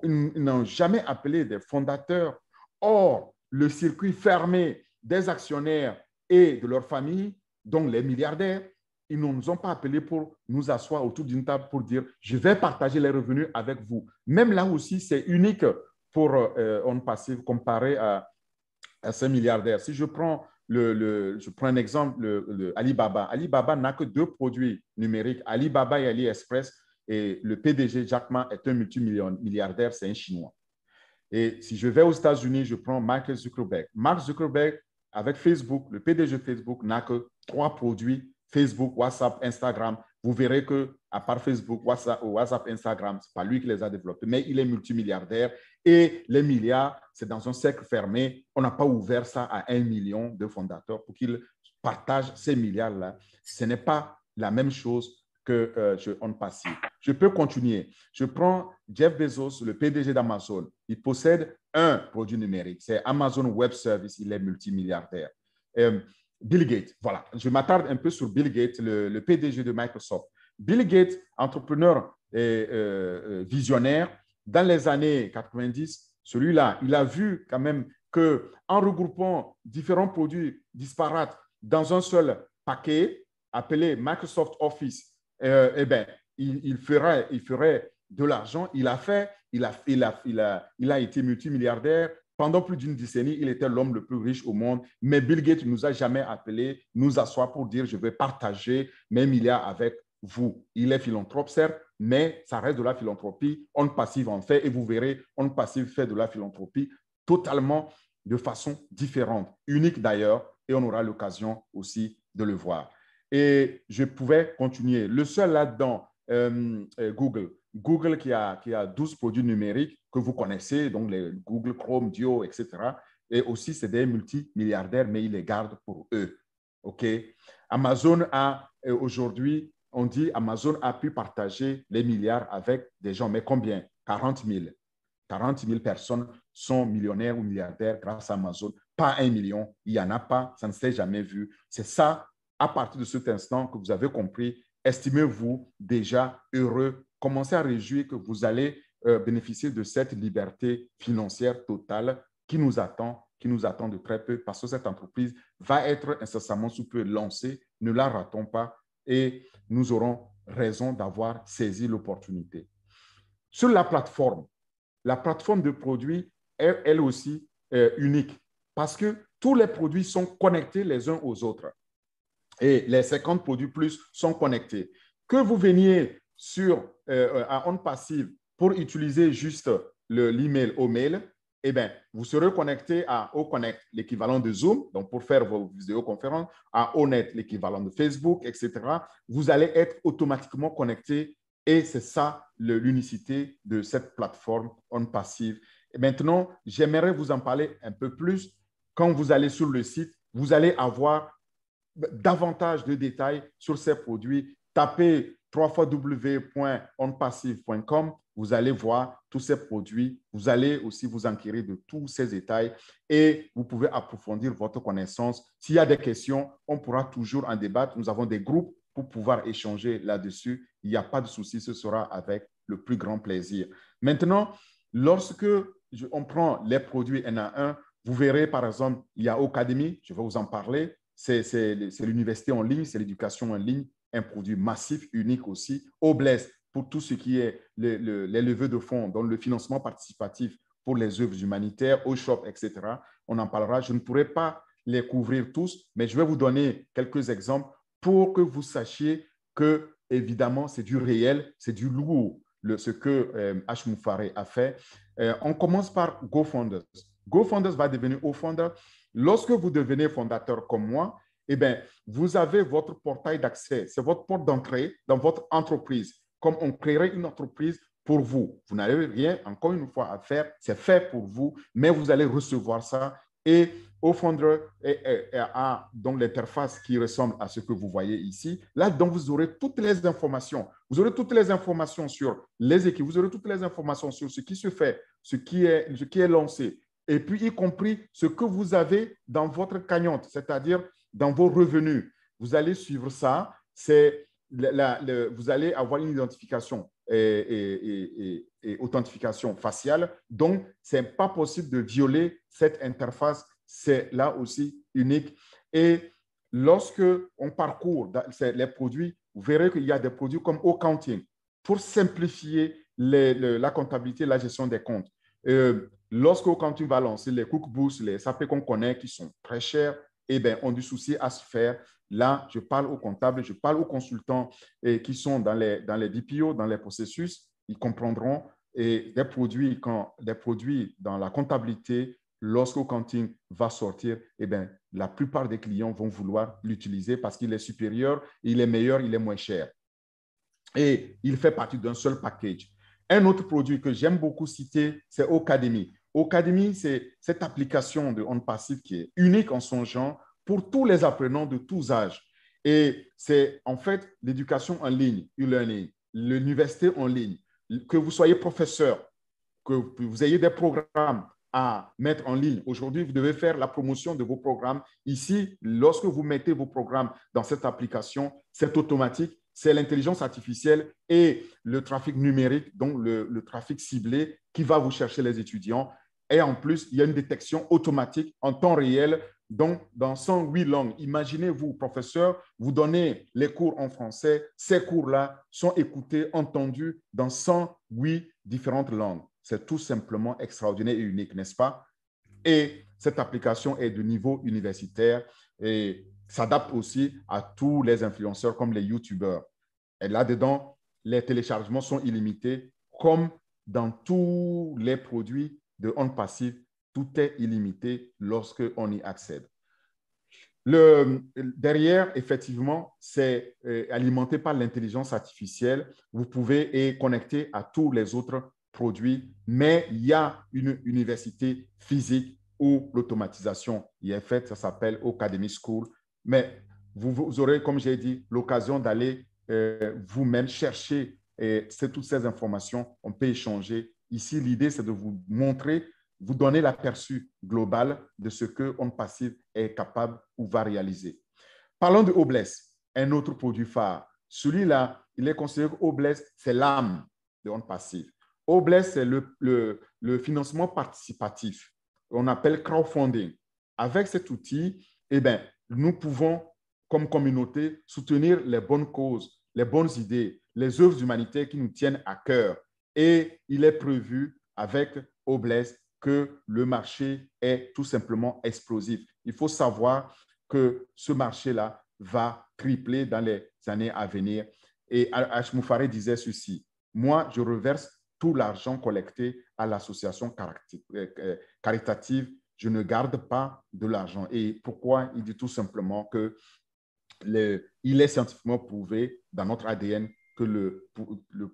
Ils n'ont jamais appelé des fondateurs. Or, le circuit fermé des actionnaires et de leurs familles, donc les milliardaires, ils ne nous ont pas appelés pour nous asseoir autour d'une table pour dire « je vais partager les revenus avec vous ». Même là aussi, c'est unique pour On Passive comparé à ces milliardaires. Si je prends un exemple, Alibaba. Alibaba n'a que 2 produits numériques, Alibaba et AliExpress. Et le PDG, Jack Ma, est un multimilliardaire, c'est un Chinois. Et si je vais aux États-Unis, je prends Mark Zuckerberg. Mark Zuckerberg, avec Facebook, le PDG Facebook n'a que 3 produits, Facebook, WhatsApp, Instagram. Vous verrez qu'à part Facebook, WhatsApp, Instagram, ce n'est pas lui qui les a développés, mais il est multimilliardaire. Et les milliards, c'est dans un cercle fermé. On n'a pas ouvert ça à 1 million de fondateurs pour qu'ils partagent ces milliards-là. Ce n'est pas la même chose que On Passive. Je peux continuer. Je prends Jeff Bezos, le PDG d'Amazon. Il possède un produit numérique. C'est Amazon Web Services. Il est multimilliardaire. Bill Gates, voilà. Je m'attarde un peu sur Bill Gates, le PDG de Microsoft. Bill Gates, entrepreneur et visionnaire, dans les années 90, celui-là, il a vu quand même qu'en regroupant différents produits disparates dans un seul paquet appelé Microsoft Office, eh bien, il ferait de l'argent. Il a été multimilliardaire Pendant plus d'une décennie, il était l'homme le plus riche au monde, mais Bill Gates ne nous a jamais appelé nous asseoir pour dire je vais partager mes milliards avec vous. Il est philanthrope, certes, mais ça reste de la philanthropie. On passive en fait, et vous verrez, on passive fait de la philanthropie totalement de façon différente, unique d'ailleurs, et on aura l'occasion aussi de le voir. Et je pouvais continuer. Le seul là-dedans, Google. Google qui a 12 produits numériques que vous connaissez, donc les Google Chrome, Duo, etc. Et aussi, c'est des multimilliardaires, mais ils les gardent pour eux. OK? Amazon a, aujourd'hui, on dit Amazon a pu partager les milliards avec des gens, mais combien? 40 000. 40 000 personnes sont millionnaires ou milliardaires grâce à Amazon. Pas 1 million, il n'y en a pas, ça ne s'est jamais vu. C'est ça, à partir de cet instant que vous avez compris, estimez-vous déjà heureux, commencez à réjouir que vous allez bénéficier de cette liberté financière totale qui nous attend de très peu, parce que cette entreprise va être incessamment sous peu lancée. Ne la ratons pas et nous aurons raison d'avoir saisi l'opportunité. Sur la plateforme de produits est elle aussi unique parce que tous les produits sont connectés les uns aux autres et les 50 produits plus sont connectés. Que vous veniez à OnPassive pour utiliser juste l'email au mail, eh bien, vous serez connecté à OConnect, l'équivalent de Zoom, donc pour faire vos vidéoconférences, à Onet, l'équivalent de Facebook, etc. Vous allez être automatiquement connecté et c'est ça l'unicité de cette plateforme OnPassive. Et maintenant, j'aimerais vous en parler un peu plus. Quand vous allez sur le site, vous allez avoir davantage de détails sur ces produits. Tapez www.onpassive.com. Vous allez voir tous ces produits. Vous allez aussi vous enquérir de tous ces détails et vous pouvez approfondir votre connaissance. S'il y a des questions, on pourra toujours en débattre. Nous avons des groupes pour pouvoir échanger là-dessus. Il n'y a pas de souci, ce sera avec le plus grand plaisir. Maintenant, lorsque on prend les produits un à un, vous verrez par exemple, il y a Ocademy, je vais vous en parler. C'est l'université en ligne, c'est l'éducation en ligne, un produit massif, unique aussi. Obless, pour tout ce qui est les levées de fonds, donc le financement participatif pour les œuvres humanitaires, au shop, etc. On en parlera. Je ne pourrai pas les couvrir tous, mais je vais vous donner quelques exemples pour que vous sachiez que, évidemment, c'est du réel, c'est du lourd, ce que H. Moufaré a fait. On commence par GoFunders. GoFunders va devenir OFounder. Lorsque vous devenez fondateur comme moi, eh bien, vous avez votre portail d'accès, c'est votre porte d'entrée dans votre entreprise. Comme on créerait une entreprise pour vous. Vous n'avez rien, encore une fois, à faire, c'est fait pour vous, mais vous allez recevoir ça. Et OFounder a donc l'interface qui ressemble à ce que vous voyez ici. Là, donc, vous aurez toutes les informations. Vous aurez toutes les informations sur les équipes, vous aurez toutes les informations sur ce qui se fait, ce qui est lancé, et puis y compris ce que vous avez dans votre cagnotte, c'est-à-dire dans vos revenus. Vous allez suivre ça, vous allez avoir une identification et authentification faciale, donc ce n'est pas possible de violer cette interface, c'est là aussi unique. Et lorsque on parcourt les produits, vous verrez qu'il y a des produits comme Accounting pour simplifier la comptabilité, la gestion des comptes. Lorsque quand tu vas lancer les cookbooks, les SAP qu'on connaît qui sont très chers, eh bien, ont du souci à se faire. Là, je parle aux comptables, je parle aux consultants qui sont dans les DPO, dans les processus, ils comprendront. Et des produits dans la comptabilité, lorsque Accounting va sortir, eh bien, la plupart des clients vont vouloir l'utiliser parce qu'il est supérieur, il est meilleur, il est moins cher. Et il fait partie d'un seul package. Un autre produit que j'aime beaucoup citer, c'est Ocademy. Ocademy, c'est cette application de OnPassive qui est unique en son genre pour tous les apprenants de tous âges. Et c'est en fait l'éducation en ligne, e-learning, l'université en ligne, que vous soyez professeur, que vous ayez des programmes à mettre en ligne. Aujourd'hui, vous devez faire la promotion de vos programmes. Ici, lorsque vous mettez vos programmes dans cette application, c'est automatique. C'est l'intelligence artificielle et le trafic numérique, donc le trafic ciblé qui va vous chercher les étudiants. Et en plus, il y a une détection automatique en temps réel, donc dans 108 langues. Imaginez-vous, professeur, vous donnez les cours en français. Ces cours-là sont écoutés, entendus dans 108 différentes langues. C'est tout simplement extraordinaire et unique, n'est-ce pas? Et cette application est de niveau universitaire et s'adapte aussi à tous les influenceurs comme les YouTubeurs. Et là-dedans, les téléchargements sont illimités, comme dans tous les produits de On Passive, tout est illimité lorsqu'on y accède. Derrière, effectivement, c'est alimenté par l'intelligence artificielle. Vous pouvez y connecter à tous les autres produits, mais il y a une université physique où l'automatisation y est faite. Ça s'appelle Academy School. Mais vous aurez, comme j'ai dit, l'occasion d'aller vous-même chercher toutes ces informations. On peut échanger. Ici, l'idée, c'est de vous montrer, vous donner l'aperçu global de ce que On Passive est capable ou va réaliser. Parlons de Obless, un autre produit phare. Celui-là, il est considéré que Obless, c'est l'âme de On Passive. Obless, c'est le financement participatif. On appelle crowdfunding. Avec cet outil, eh bien, nous pouvons, comme communauté, soutenir les bonnes causes, les bonnes idées, les œuvres humanitaires qui nous tiennent à cœur. Et il est prévu avec Obless que le marché est tout simplement explosif. Il faut savoir que ce marché-là va tripler dans les années à venir. Et Hachmoufare disait ceci: moi, je reverse tout l'argent collecté à l'association caritative. Je ne garde pas de l'argent. Et pourquoi? Il dit tout simplement que il est scientifiquement prouvé dans notre ADN que le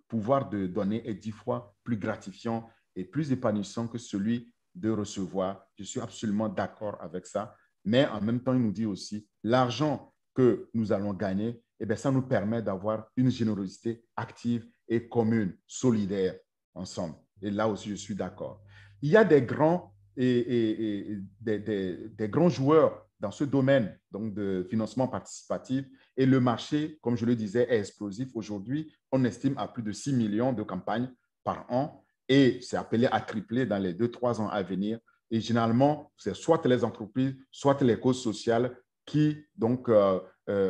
pouvoir de donner est 10 fois plus gratifiant et plus épanouissant que celui de recevoir. Je suis absolument d'accord avec ça. Mais en même temps, il nous dit aussi, l'argent que nous allons gagner, eh bien, ça nous permet d'avoir une générosité active et commune, solidaire, ensemble. Et là aussi, je suis d'accord. Il y a des grands, des grands joueurs dans ce domaine donc de financement participatif. Et le marché, comme je le disais, est explosif. Aujourd'hui, on estime à plus de 6 millions de campagnes par an et c'est appelé à tripler dans les 2-3 ans à venir. Et généralement, c'est soit les entreprises, soit les causes sociales qui donc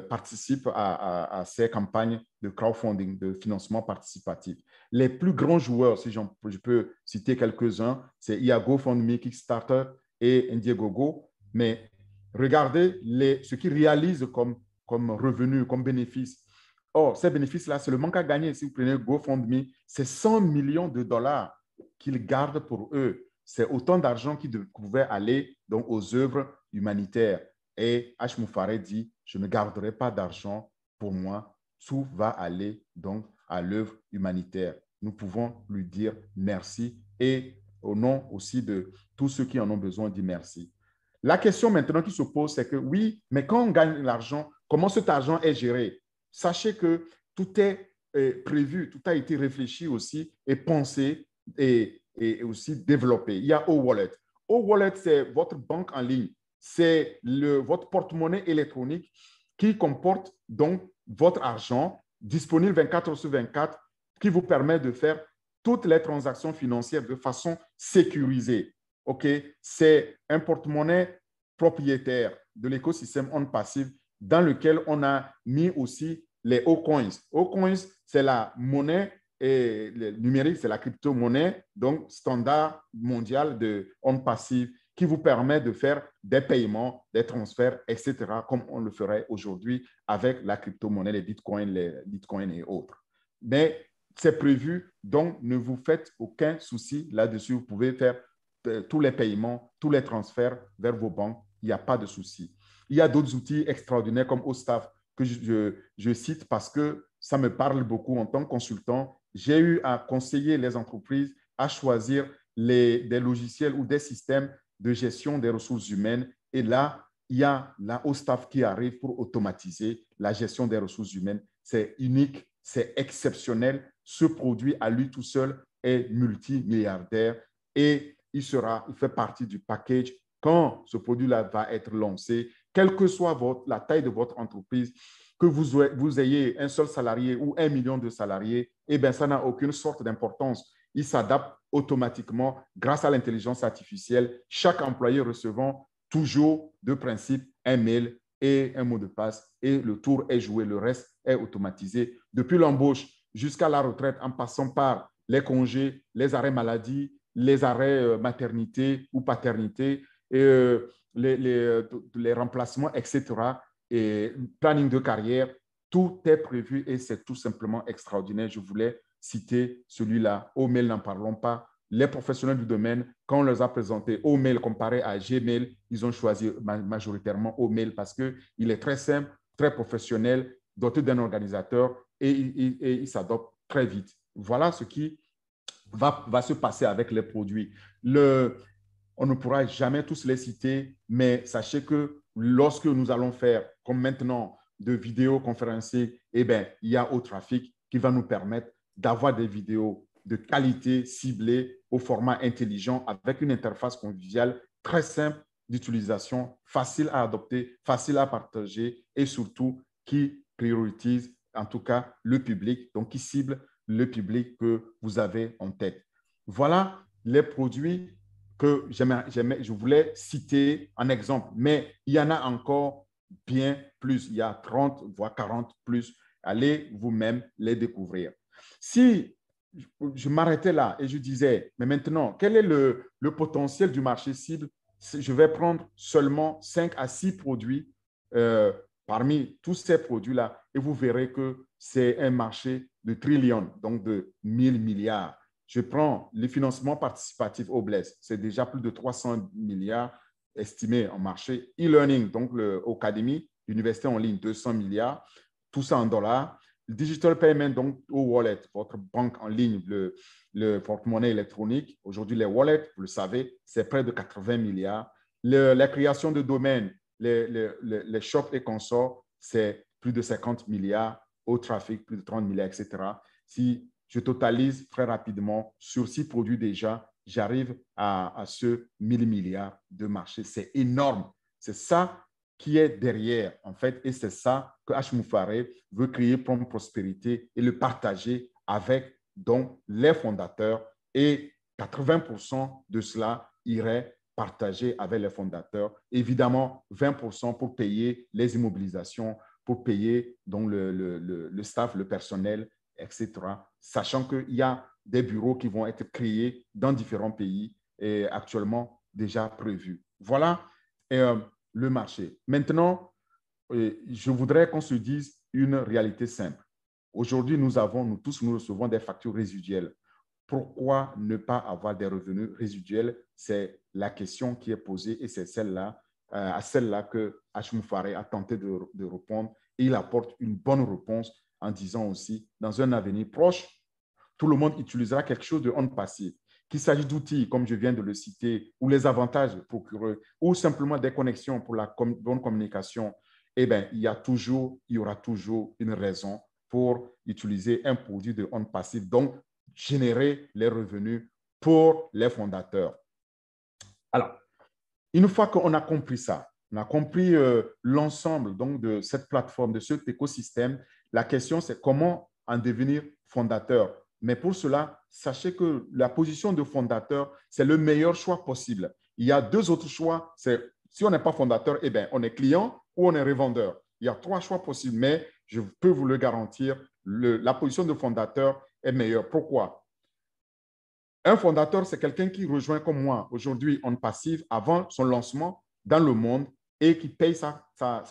participent à ces campagnes de crowdfunding, de financement participatif. Les plus grands joueurs, si je peux citer quelques-uns, c'est GoFundMe, Kickstarter et Indiegogo. Mais regardez ce qu'ils réalisent comme revenus, comme bénéfices. Or, ces bénéfices-là, c'est le manque à gagner. Si vous prenez GoFundMe, c'est 100 millions de dollars qu'ils gardent pour eux. C'est autant d'argent qui pouvait aller donc, aux œuvres humanitaires. Et Hachmoufare dit, je ne garderai pas d'argent pour moi. Tout va aller donc à l'œuvre humanitaire. Nous pouvons lui dire merci et au nom aussi de tous ceux qui en ont besoin, dit merci. La question maintenant qui se pose, c'est que oui, mais quand on gagne l'argent, comment cet argent est géré? Sachez que tout est prévu, tout a été réfléchi aussi et pensé et aussi développé. Il y a O-Wallet. O-Wallet, c'est votre banque en ligne. C'est votre porte-monnaie électronique qui comporte donc votre argent disponible 24 heures sur 24 qui vous permet de faire toutes les transactions financières de façon sécurisée. Okay? C'est un porte-monnaie propriétaire de l'écosystème On Passive dans lequel on a mis aussi les O-Coins. O-Coins, c'est la monnaie et le numérique, c'est la crypto-monnaie, donc standard mondial de On Passive qui vous permet de faire des paiements, des transferts, etc., comme on le ferait aujourd'hui avec la crypto-monnaie, les bitcoins et autres. Mais c'est prévu, donc ne vous faites aucun souci là-dessus. Vous pouvez faire tous les paiements, tous les transferts vers vos banques. Il n'y a pas de souci. Il y a d'autres outils extraordinaires comme OSTAF que je cite parce que ça me parle beaucoup en tant que consultant. J'ai eu à conseiller les entreprises à choisir des logiciels ou des systèmes de gestion des ressources humaines. Et là, il y a la OSTAF qui arrive pour automatiser la gestion des ressources humaines. C'est unique, c'est exceptionnel. Ce produit à lui tout seul est multimilliardaire et il fait partie du package quand ce produit-là va être lancé, quelle que soit la taille de votre entreprise, que vous ayez un seul salarié ou 1 million de salariés, eh bien, ça n'a aucune sorte d'importance. Il s'adapte automatiquement grâce à l'intelligence artificielle, chaque employé recevant toujours de principe un mail et un mot de passe et le tour est joué, le reste est automatisé. Depuis l'embauche jusqu'à la retraite, en passant par les congés, les arrêts maladie, les arrêts maternité ou paternité, les remplacements, etc., et planning de carrière, tout est prévu et c'est tout simplement extraordinaire. Je voulais citer celui-là. Au-mail, n'en parlons pas. Les professionnels du domaine, quand on les a présentés au-mail comparé à Gmail, ils ont choisi majoritairement au-mail parce qu'il est très simple, très professionnel, doté d'un organisateur et il s'adopte très vite. Voilà ce qui va se passer avec les produits. On ne pourra jamais tous les citer, mais sachez que lorsque nous allons faire, comme maintenant, de vidéoconférencier, eh bien, il y a Au-Trafic qui va nous permettre d'avoir des vidéos de qualité ciblées au format intelligent avec une interface conviviale très simple d'utilisation, facile à adopter, facile à partager et surtout qui priorise en tout cas le public, donc qui cible le public que vous avez en tête. Voilà les produits que je voulais citer en exemple, mais il y en a encore bien plus. Il y a 30, voire 40 plus. Allez vous-même les découvrir. Si je m'arrêtais là et je disais, mais maintenant, quel est le potentiel du marché cible? Je vais prendre seulement 5 à 6 produits parmi tous ces produits-là et vous verrez que c'est un marché de trillions, donc de 1000 milliards. Je prends les financements participatifs au BLES, c'est déjà plus de 300 milliards estimés en marché. E-learning, donc l'Académie, l'université en ligne, 200 milliards, tout ça en dollars. Le digital payment, donc au wallet, votre banque en ligne, le porte-monnaie électronique. Aujourd'hui, les wallets, vous le savez, c'est près de 80 milliards. La création de domaines, les shops et consorts, c'est plus de 50 milliards. Au-Trafic, plus de 30 milliards, etc. Si je totalise très rapidement sur 6 produits déjà, j'arrive à ce 1000 milliards de marché. C'est énorme. C'est ça qui est derrière, en fait, et c'est ça que H. Moufaré veut créer pour prospérité et le partager avec donc les fondateurs et 80% de cela irait partager avec les fondateurs. Évidemment, 20% pour payer les immobilisations, pour payer donc le staff, le personnel, etc. Sachant qu'il y a des bureaux qui vont être créés dans différents pays et actuellement déjà prévus. Voilà le marché. Maintenant, je voudrais qu'on se dise une réalité simple. Aujourd'hui, nous recevons des factures résiduelles. Pourquoi ne pas avoir des revenus résiduels? C'est la question qui est posée et c'est à celle-là que H. Moufaré a tenté de répondre. Et il apporte une bonne réponse en disant aussi, dans un avenir proche, tout le monde utilisera quelque chose de on-passif. Qu'il s'agit d'outils, comme je viens de le citer, ou les avantages procurés, ou simplement des connexions pour la bonne communication, eh bien, il y aura toujours une raison pour utiliser un produit de on-passif, donc générer les revenus pour les fondateurs. Alors, une fois qu'on a compris ça, on a compris l'ensemble donc de cette plateforme, de cet écosystème, la question c'est comment en devenir fondateur. Mais pour cela, sachez que la position de fondateur, c'est le meilleur choix possible. Il y a 2 autres choix. C'est si on n'est pas fondateur, eh bien, on est client ou on est revendeur. Il y a 3 choix possibles, mais je peux vous le garantir, la position de fondateur est meilleure. Pourquoi? Un fondateur, c'est quelqu'un qui rejoint comme moi aujourd'hui en passive avant son lancement dans le monde et qui paye sa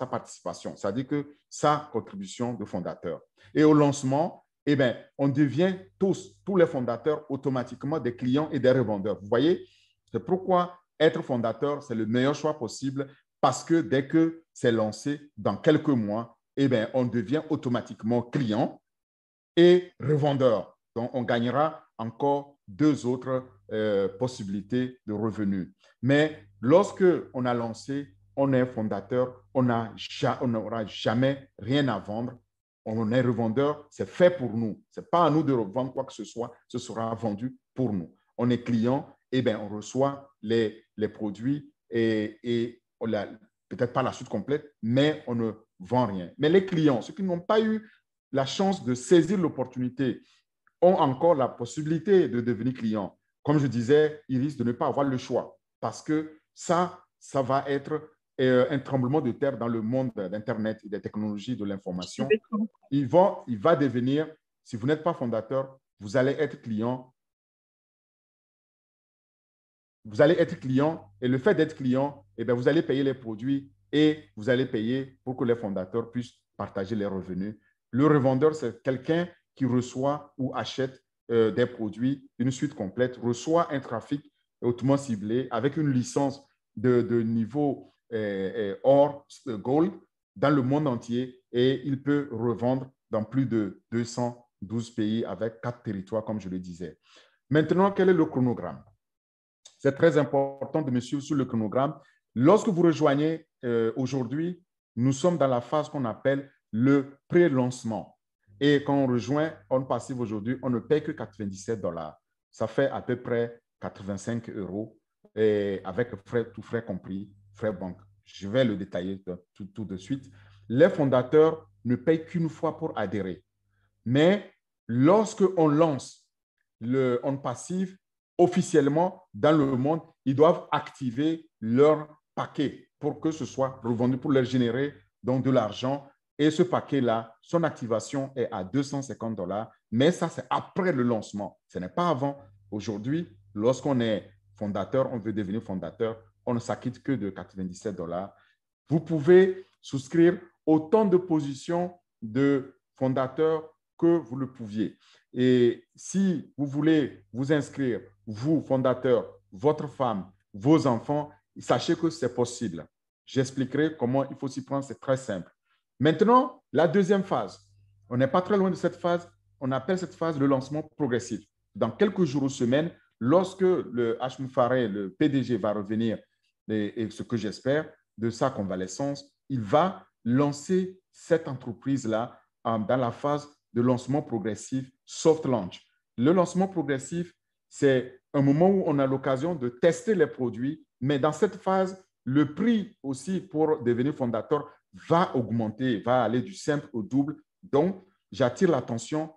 participation, c'est-à-dire que sa contribution de fondateur. Et au lancement, eh bien, on devient tous les fondateurs automatiquement des clients et des revendeurs. Vous voyez, c'est pourquoi être fondateur, c'est le meilleur choix possible parce que dès que c'est lancé dans quelques mois, eh bien, on devient automatiquement client et revendeur. Donc, on gagnera encore 2 autres possibilités de revenus. Mais lorsque on a lancé, on est fondateur, on n'aura jamais rien à vendre. On est revendeur, c'est fait pour nous. Ce n'est pas à nous de revendre quoi que ce soit, ce sera vendu pour nous. On est client, et bien on reçoit les produits et peut-être pas la suite complète, mais on ne vend rien. Mais les clients, ceux qui n'ont pas eu la chance de saisir l'opportunité, ont encore la possibilité de devenir client. Comme je disais, ils risquent de ne pas avoir le choix parce que ça va être un tremblement de terre dans le monde d'Internet et des technologies de l'information. Il va devenir, si vous n'êtes pas fondateur, vous allez être client vous allez être client et le fait d'être client, eh bien, vous allez payer les produits et vous allez payer pour que les fondateurs puissent partager les revenus. Le revendeur, c'est quelqu'un qui reçoit ou achète des produits, une suite complète, reçoit un trafic hautement ciblé avec une licence de niveau or, gold dans le monde entier et il peut revendre dans plus de 212 pays avec 4 territoires, comme je le disais. Maintenant, quel est le chronogramme? C'est très important de me suivre sur le chronogramme. Lorsque vous rejoignez aujourd'hui, nous sommes dans la phase qu'on appelle le pré-lancement. Et quand on rejoint On Passive aujourd'hui, on ne paye que 97 $. Ça fait à peu près 85 € et avec frais, tout frais compris, frais banque. Je vais le détailler tout de suite. Les fondateurs ne payent qu'une fois pour adhérer. Mais lorsque on lance le On Passive, officiellement, dans le monde, ils doivent activer leur paquet pour que ce soit revendu, pour leur générer donc de l'argent. Et ce paquet-là, son activation est à 250 $, mais ça, c'est après le lancement. Ce n'est pas avant. Aujourd'hui, lorsqu'on est fondateur, on veut devenir fondateur, on ne s'acquitte que de 97 $. Vous pouvez souscrire autant de positions de fondateur que vous le pouviez. Et si vous voulez vous inscrire, vous, fondateur, votre femme, vos enfants, sachez que c'est possible. J'expliquerai comment il faut s'y prendre, c'est très simple. Maintenant, la deuxième phase. On n'est pas très loin de cette phase. On appelle cette phase le lancement progressif. Dans quelques jours ou semaines, lorsque le Hashim Fareh, le PDG, va revenir, et ce que j'espère, de sa convalescence, il va lancer cette entreprise-là dans la phase de lancement progressif, soft launch. Le lancement progressif, c'est un moment où on a l'occasion de tester les produits, mais dans cette phase, le prix aussi pour devenir fondateur va augmenter, va aller du simple au double. Donc, j'attire l'attention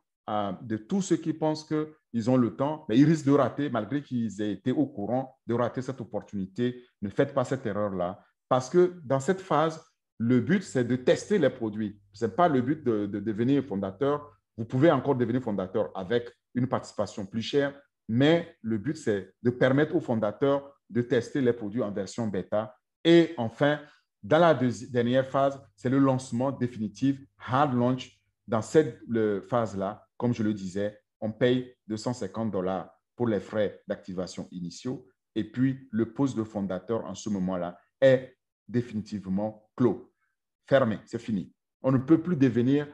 de tous ceux qui pensent qu'ils ont le temps, mais ils risquent de rater, malgré qu'ils aient été au courant, de rater cette opportunité. Ne faites pas cette erreur-là, parce que dans cette phase, le but, c'est de tester les produits. Ce n'est pas le but de devenir fondateur. Vous pouvez encore devenir fondateur avec une participation plus chère, mais le but, c'est de permettre aux fondateurs de tester les produits en version bêta. Et enfin, dans la dernière phase, c'est le lancement définitif, hard launch. Dans cette phase-là, comme je le disais, on paye 250 $ pour les frais d'activation initiaux. Et puis, le poste de fondateur en ce moment-là est définitivement clos, fermé, c'est fini. On ne peut plus devenir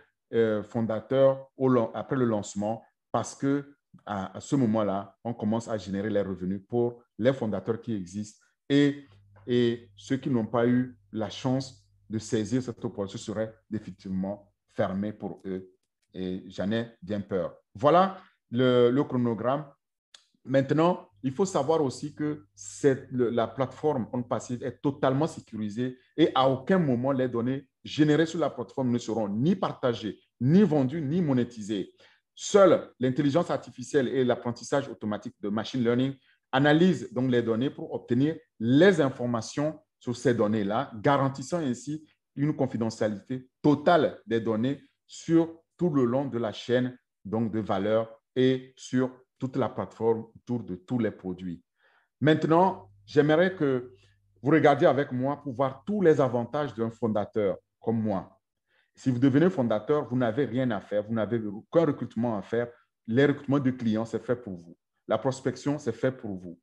fondateur après le lancement parce que à ce moment-là, on commence à générer les revenus pour les fondateurs qui existent et ceux qui n'ont pas eu la chance de saisir cette opportunité seraient définitivement fermés pour eux. Et j'en ai bien peur. Voilà le chronogramme. Maintenant, il faut savoir aussi que la plateforme On Passive est totalement sécurisée et à aucun moment les données générées sur la plateforme ne seront ni partagées, ni vendues, ni monétisées. Seule l'intelligence artificielle et l'apprentissage automatique de machine learning analysent donc les données pour obtenir les informations sur ces données-là, garantissant ainsi une confidentialité totale des données sur tout le long de la chaîne donc de valeur et sur toute la plateforme autour de tous les produits. Maintenant, j'aimerais que vous regardiez avec moi pour voir tous les avantages d'un fondateur comme moi. Si vous devenez fondateur, vous n'avez rien à faire, vous n'avez aucun recrutement à faire. Les recrutements de clients, c'est fait pour vous. La prospection, c'est fait pour vous.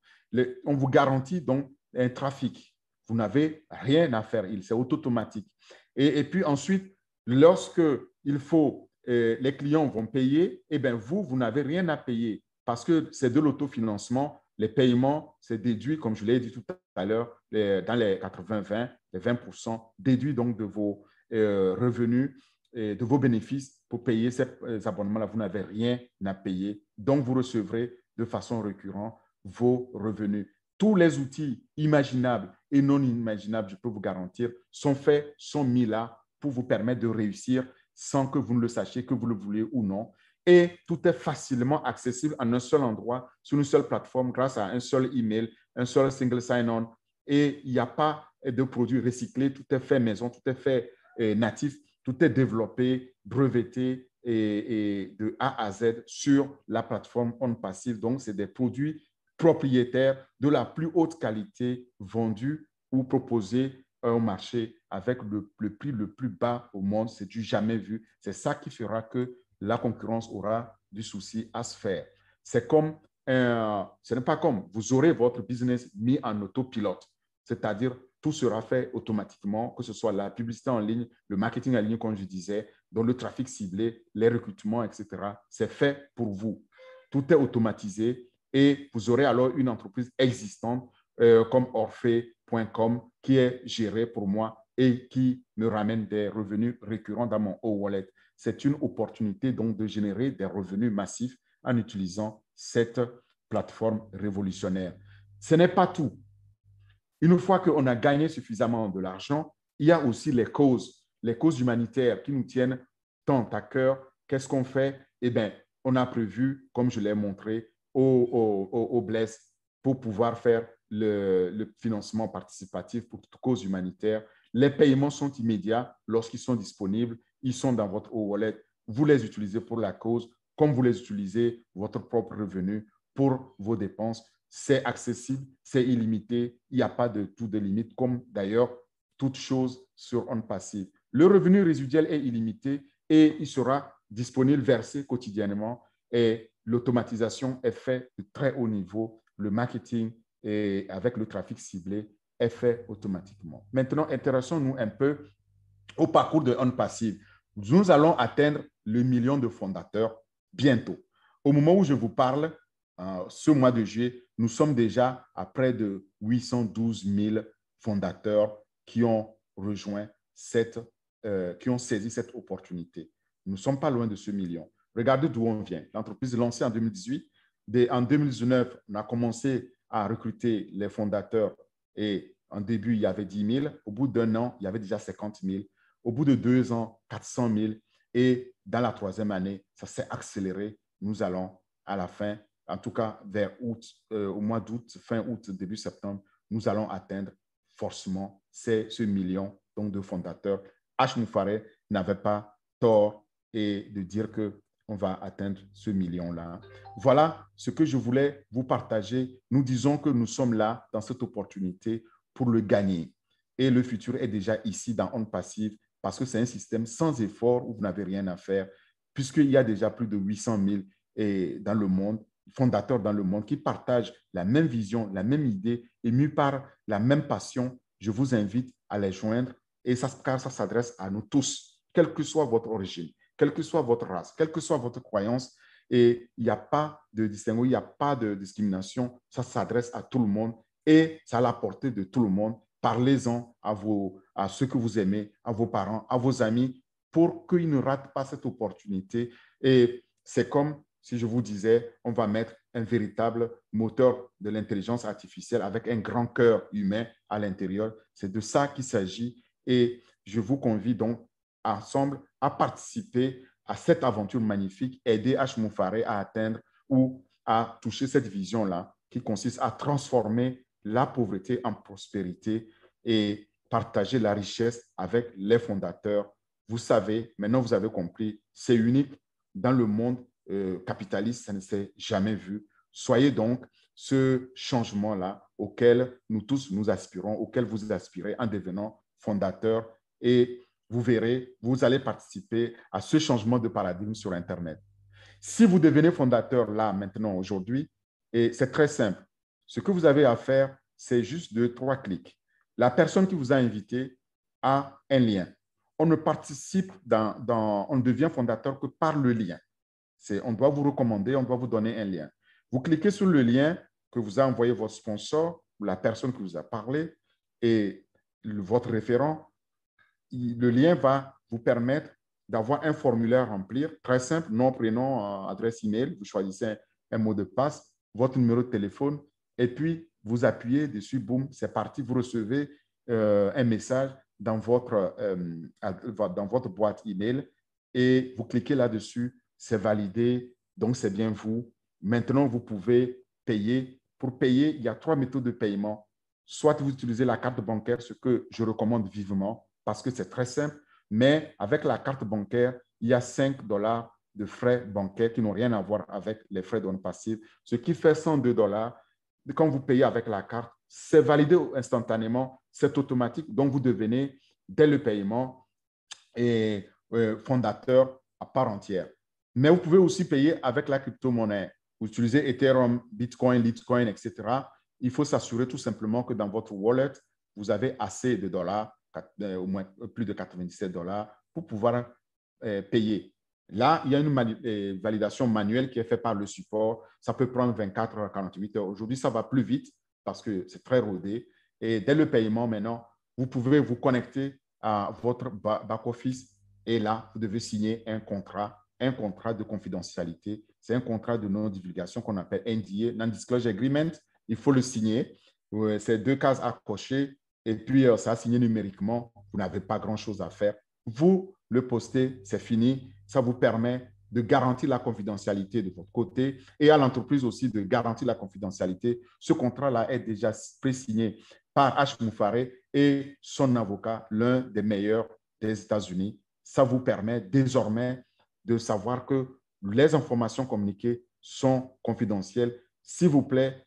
On vous garantit donc un trafic. Vous n'avez rien à faire, c'est automatique. Et puis ensuite, lorsque il faut, les clients vont payer, eh bien vous n'avez rien à payer parce que c'est de l'autofinancement. Les paiements, c'est déduit, comme je l'ai dit tout à l'heure, dans les 80-20, les 20% déduits donc de vos revenus, et de vos bénéfices pour payer ces abonnements-là. Vous n'avez rien à payer. Donc, vous recevrez de façon récurrente vos revenus. Tous les outils imaginables et non imaginables, je peux vous garantir, sont faits, sont mis là pour vous permettre de réussir sans que vous ne le sachiez, que vous le vouliez ou non. Et tout est facilement accessible en un seul endroit, sur une seule plateforme, grâce à un seul email, un seul single sign-on. Et il n'y a pas de produits recyclés, tout est fait maison, tout est fait natif, tout est développé, breveté et de A à Z sur la plateforme On Passive. Donc, c'est des produits propriétaire de la plus haute qualité vendue ou proposée au marché avec le prix le plus bas au monde. C'est du jamais vu. C'est ça qui fera que la concurrence aura du souci à se faire. C'est comme, ce n'est pas comme vous aurez votre business mis en autopilote, c'est-à-dire tout sera fait automatiquement, que ce soit la publicité en ligne, le marketing en ligne, comme je disais, donc le trafic ciblé, les recrutements, etc. C'est fait pour vous. Tout est automatisé et vous aurez alors une entreprise existante comme Orphée.com qui est gérée pour moi et qui me ramène des revenus récurrents dans mon e-wallet. C'est une opportunité donc de générer des revenus massifs en utilisant cette plateforme révolutionnaire. Ce n'est pas tout. Une fois qu'on a gagné suffisamment de l'argent, il y a aussi les causes humanitaires qui nous tiennent tant à cœur. Qu'est-ce qu'on fait? Eh bien, on a prévu, comme je l'ai montré, au Bless pour pouvoir faire le financement participatif pour toute cause humanitaire. Les paiements sont immédiats lorsqu'ils sont disponibles. Ils sont dans votre e-wallet. Vous les utilisez pour la cause, comme vous les utilisez votre propre revenu pour vos dépenses. C'est accessible, c'est illimité. Il n'y a pas de tout de limite, comme d'ailleurs toute chose sur OnPassive. Le revenu résiduel est illimité et il sera disponible, versé quotidiennement. Et l'automatisation est faite de très haut niveau. Le marketing et avec le trafic ciblé est fait automatiquement. Maintenant, intéressons-nous un peu au parcours de OnPassive. Nous allons atteindre le 1 million de fondateurs bientôt. Au moment où je vous parle, ce mois de juillet, nous sommes déjà à près de 812 000 fondateurs qui ont rejoint qui ont saisi cette opportunité. Nous ne sommes pas loin de ce million. Regardez d'où on vient. L'entreprise est lancée en 2018. En 2019, on a commencé à recruter les fondateurs et en début, il y avait 10 000. Au bout d'un an, il y avait déjà 50 000. Au bout de 2 ans, 400 000. Et dans la 3e année, ça s'est accéléré. Nous allons à la fin, en tout cas vers août, au mois d'août, fin août, début septembre, nous allons atteindre forcément ce million donc, de fondateurs. H. Moufaré n'avait pas tort et de dire qu'on va atteindre ce million-là. Voilà ce que je voulais vous partager. Nous disons que nous sommes là dans cette opportunité pour le gagner. Et le futur est déjà ici dans OnPassive parce que c'est un système sans effort où vous n'avez rien à faire puisqu'il y a déjà plus de 800 000 dans le monde, fondateurs dans le monde qui partagent la même vision, la même idée, émus par la même passion. Je vous invite à les joindre car ça s'adresse à nous tous, quelle que soit votre origine, quelle que soit votre race, quelle que soit votre croyance. Et il n'y a pas de distinguo, il n'y a pas de discrimination. Ça s'adresse à tout le monde et ça a la portée de tout le monde. Parlez-en à ceux que vous aimez, à vos parents, à vos amis, pour qu'ils ne ratent pas cette opportunité. Et c'est comme si je vous disais, on va mettre un véritable moteur de l'intelligence artificielle avec un grand cœur humain à l'intérieur. C'est de ça qu'il s'agit. Et je vous convie donc ensemble à participer à cette aventure magnifique, aider H. Moufaré à atteindre ou à toucher cette vision-là qui consiste à transformer la pauvreté en prospérité et partager la richesse avec les fondateurs. Vous savez, maintenant vous avez compris, c'est unique dans le monde capitaliste, ça ne s'est jamais vu. Soyez donc ce changement-là auquel nous tous nous aspirons, auquel vous aspirez en devenant fondateur et vous verrez, vous allez participer à ce changement de paradigme sur Internet. Si vous devenez fondateur là, maintenant, aujourd'hui, et c'est très simple, ce que vous avez à faire, c'est juste 2-3 clics. La personne qui vous a invité a un lien. On ne participe on ne devient fondateur que par le lien. On doit vous recommander, on doit vous donner un lien. Vous cliquez sur le lien que vous a envoyé votre sponsor ou la personne qui vous a parlé et votre référent. Le lien va vous permettre d'avoir un formulaire à remplir, très simple, nom, prénom, adresse email. Vous choisissez un mot de passe, votre numéro de téléphone et puis vous appuyez dessus, boum, c'est parti. Vous recevez un message dans votre boîte email et vous cliquez là-dessus. C'est validé, donc c'est bien vous. Maintenant, vous pouvez payer. Pour payer, il y a 3 méthodes de paiement. Soit vous utilisez la carte bancaire, ce que je recommande vivement parce que c'est très simple, mais avec la carte bancaire, il y a 5 $ de frais bancaires qui n'ont rien à voir avec les frais d'OnPassive, ce qui fait 102 $. quand vous payez avec la carte, c'est validé instantanément, c'est automatique. Donc, vous devenez, dès le paiement, fondateur à part entière. Mais vous pouvez aussi payer avec la crypto-monnaie. Vous utilisez Ethereum, Bitcoin, Litecoin, etc. Il faut s'assurer tout simplement que dans votre wallet, vous avez assez de dollars, au moins plus de 97 dollars, pour pouvoir payer. Là, il y a une validation manuelle qui est faite par le support. Ça peut prendre 24 heures à 48 heures. Aujourd'hui, ça va plus vite parce que c'est très rodé. Et dès le paiement, maintenant, vous pouvez vous connecter à votre back-office et là, vous devez signer un contrat de confidentialité. C'est un contrat de non-divulgation qu'on appelle NDA, Non-Disclosure Agreement. Il faut le signer. C'est 2 cases à cocher et puis ça a signé numériquement. Vous n'avez pas grand-chose à faire. Vous le postez, c'est fini. Ça vous permet de garantir la confidentialité de votre côté et à l'entreprise aussi de garantir la confidentialité. Ce contrat-là est déjà pré-signé par H. Moufaré et son avocat, l'un des meilleurs des États-Unis. Ça vous permet désormais de savoir que les informations communiquées sont confidentielles. S'il vous plaît,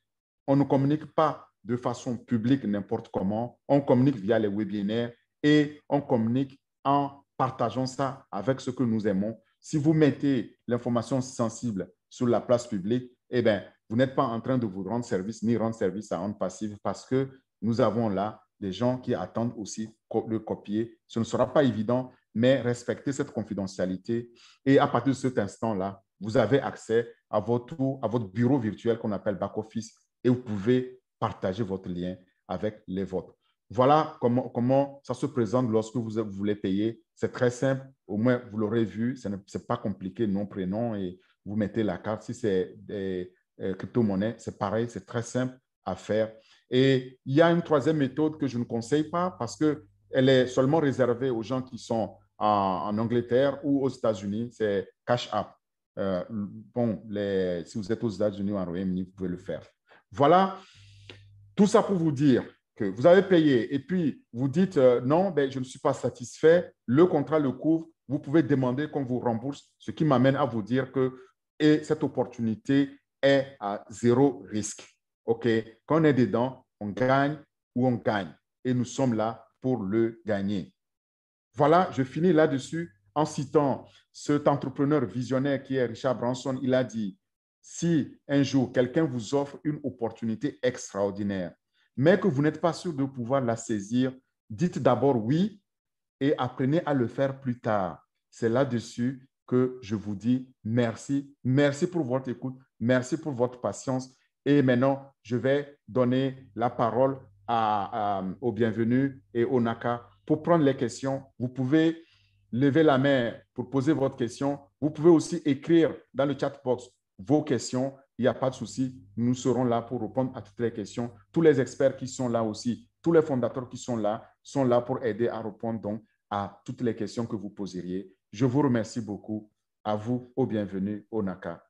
on ne communique pas de façon publique n'importe comment. On communique via les webinaires et on communique en partageant ça avec ceux que nous aimons. Si vous mettez l'information sensible sur la place publique, eh bien, vous n'êtes pas en train de vous rendre service ni rendre service à Onde Passive parce que nous avons là des gens qui attendent aussi le copier. Ce ne sera pas évident, mais respectez cette confidentialité. Et à partir de cet instant-là, vous avez accès à votre bureau virtuel qu'on appelle back-office et vous pouvez partager votre lien avec les vôtres. Voilà comment ça se présente lorsque vous voulez payer. C'est très simple. Au moins, vous l'aurez vu. Ce n'est pas compliqué, nom, prénom, et vous mettez la carte. Si c'est des crypto-monnaies, c'est pareil. C'est très simple à faire. Et il y a une troisième méthode que je ne conseille pas parce qu'elle est seulement réservée aux gens qui sont en Angleterre ou aux États-Unis. C'est Cash App. Si vous êtes aux États-Unis ou en Royaume-Uni, vous pouvez le faire. Voilà, tout ça pour vous dire que vous avez payé et puis vous dites non, ben, je ne suis pas satisfait, le contrat le couvre, vous pouvez demander qu'on vous rembourse, ce qui m'amène à vous dire que cette opportunité est à 0 risque. OK, quand on est dedans, on gagne ou on gagne et nous sommes là pour le gagner. Voilà, je finis là-dessus en citant cet entrepreneur visionnaire qui est Richard Branson. Il a dit, si un jour quelqu'un vous offre une opportunité extraordinaire, mais que vous n'êtes pas sûr de pouvoir la saisir, dites d'abord oui et apprenez à le faire plus tard. C'est là-dessus que je vous dis merci. Merci pour votre écoute. Merci pour votre patience. Et maintenant, je vais donner la parole au bienvenu et au Naka pour prendre les questions. Vous pouvez lever la main pour poser votre question. Vous pouvez aussi écrire dans le chat box vos questions. Il n'y a pas de souci. Nous serons là pour répondre à toutes les questions. Tous les experts qui sont là aussi, tous les fondateurs qui sont là pour aider à répondre donc à toutes les questions que vous poseriez. Je vous remercie beaucoup. À vous, au bienvenu, au Naka.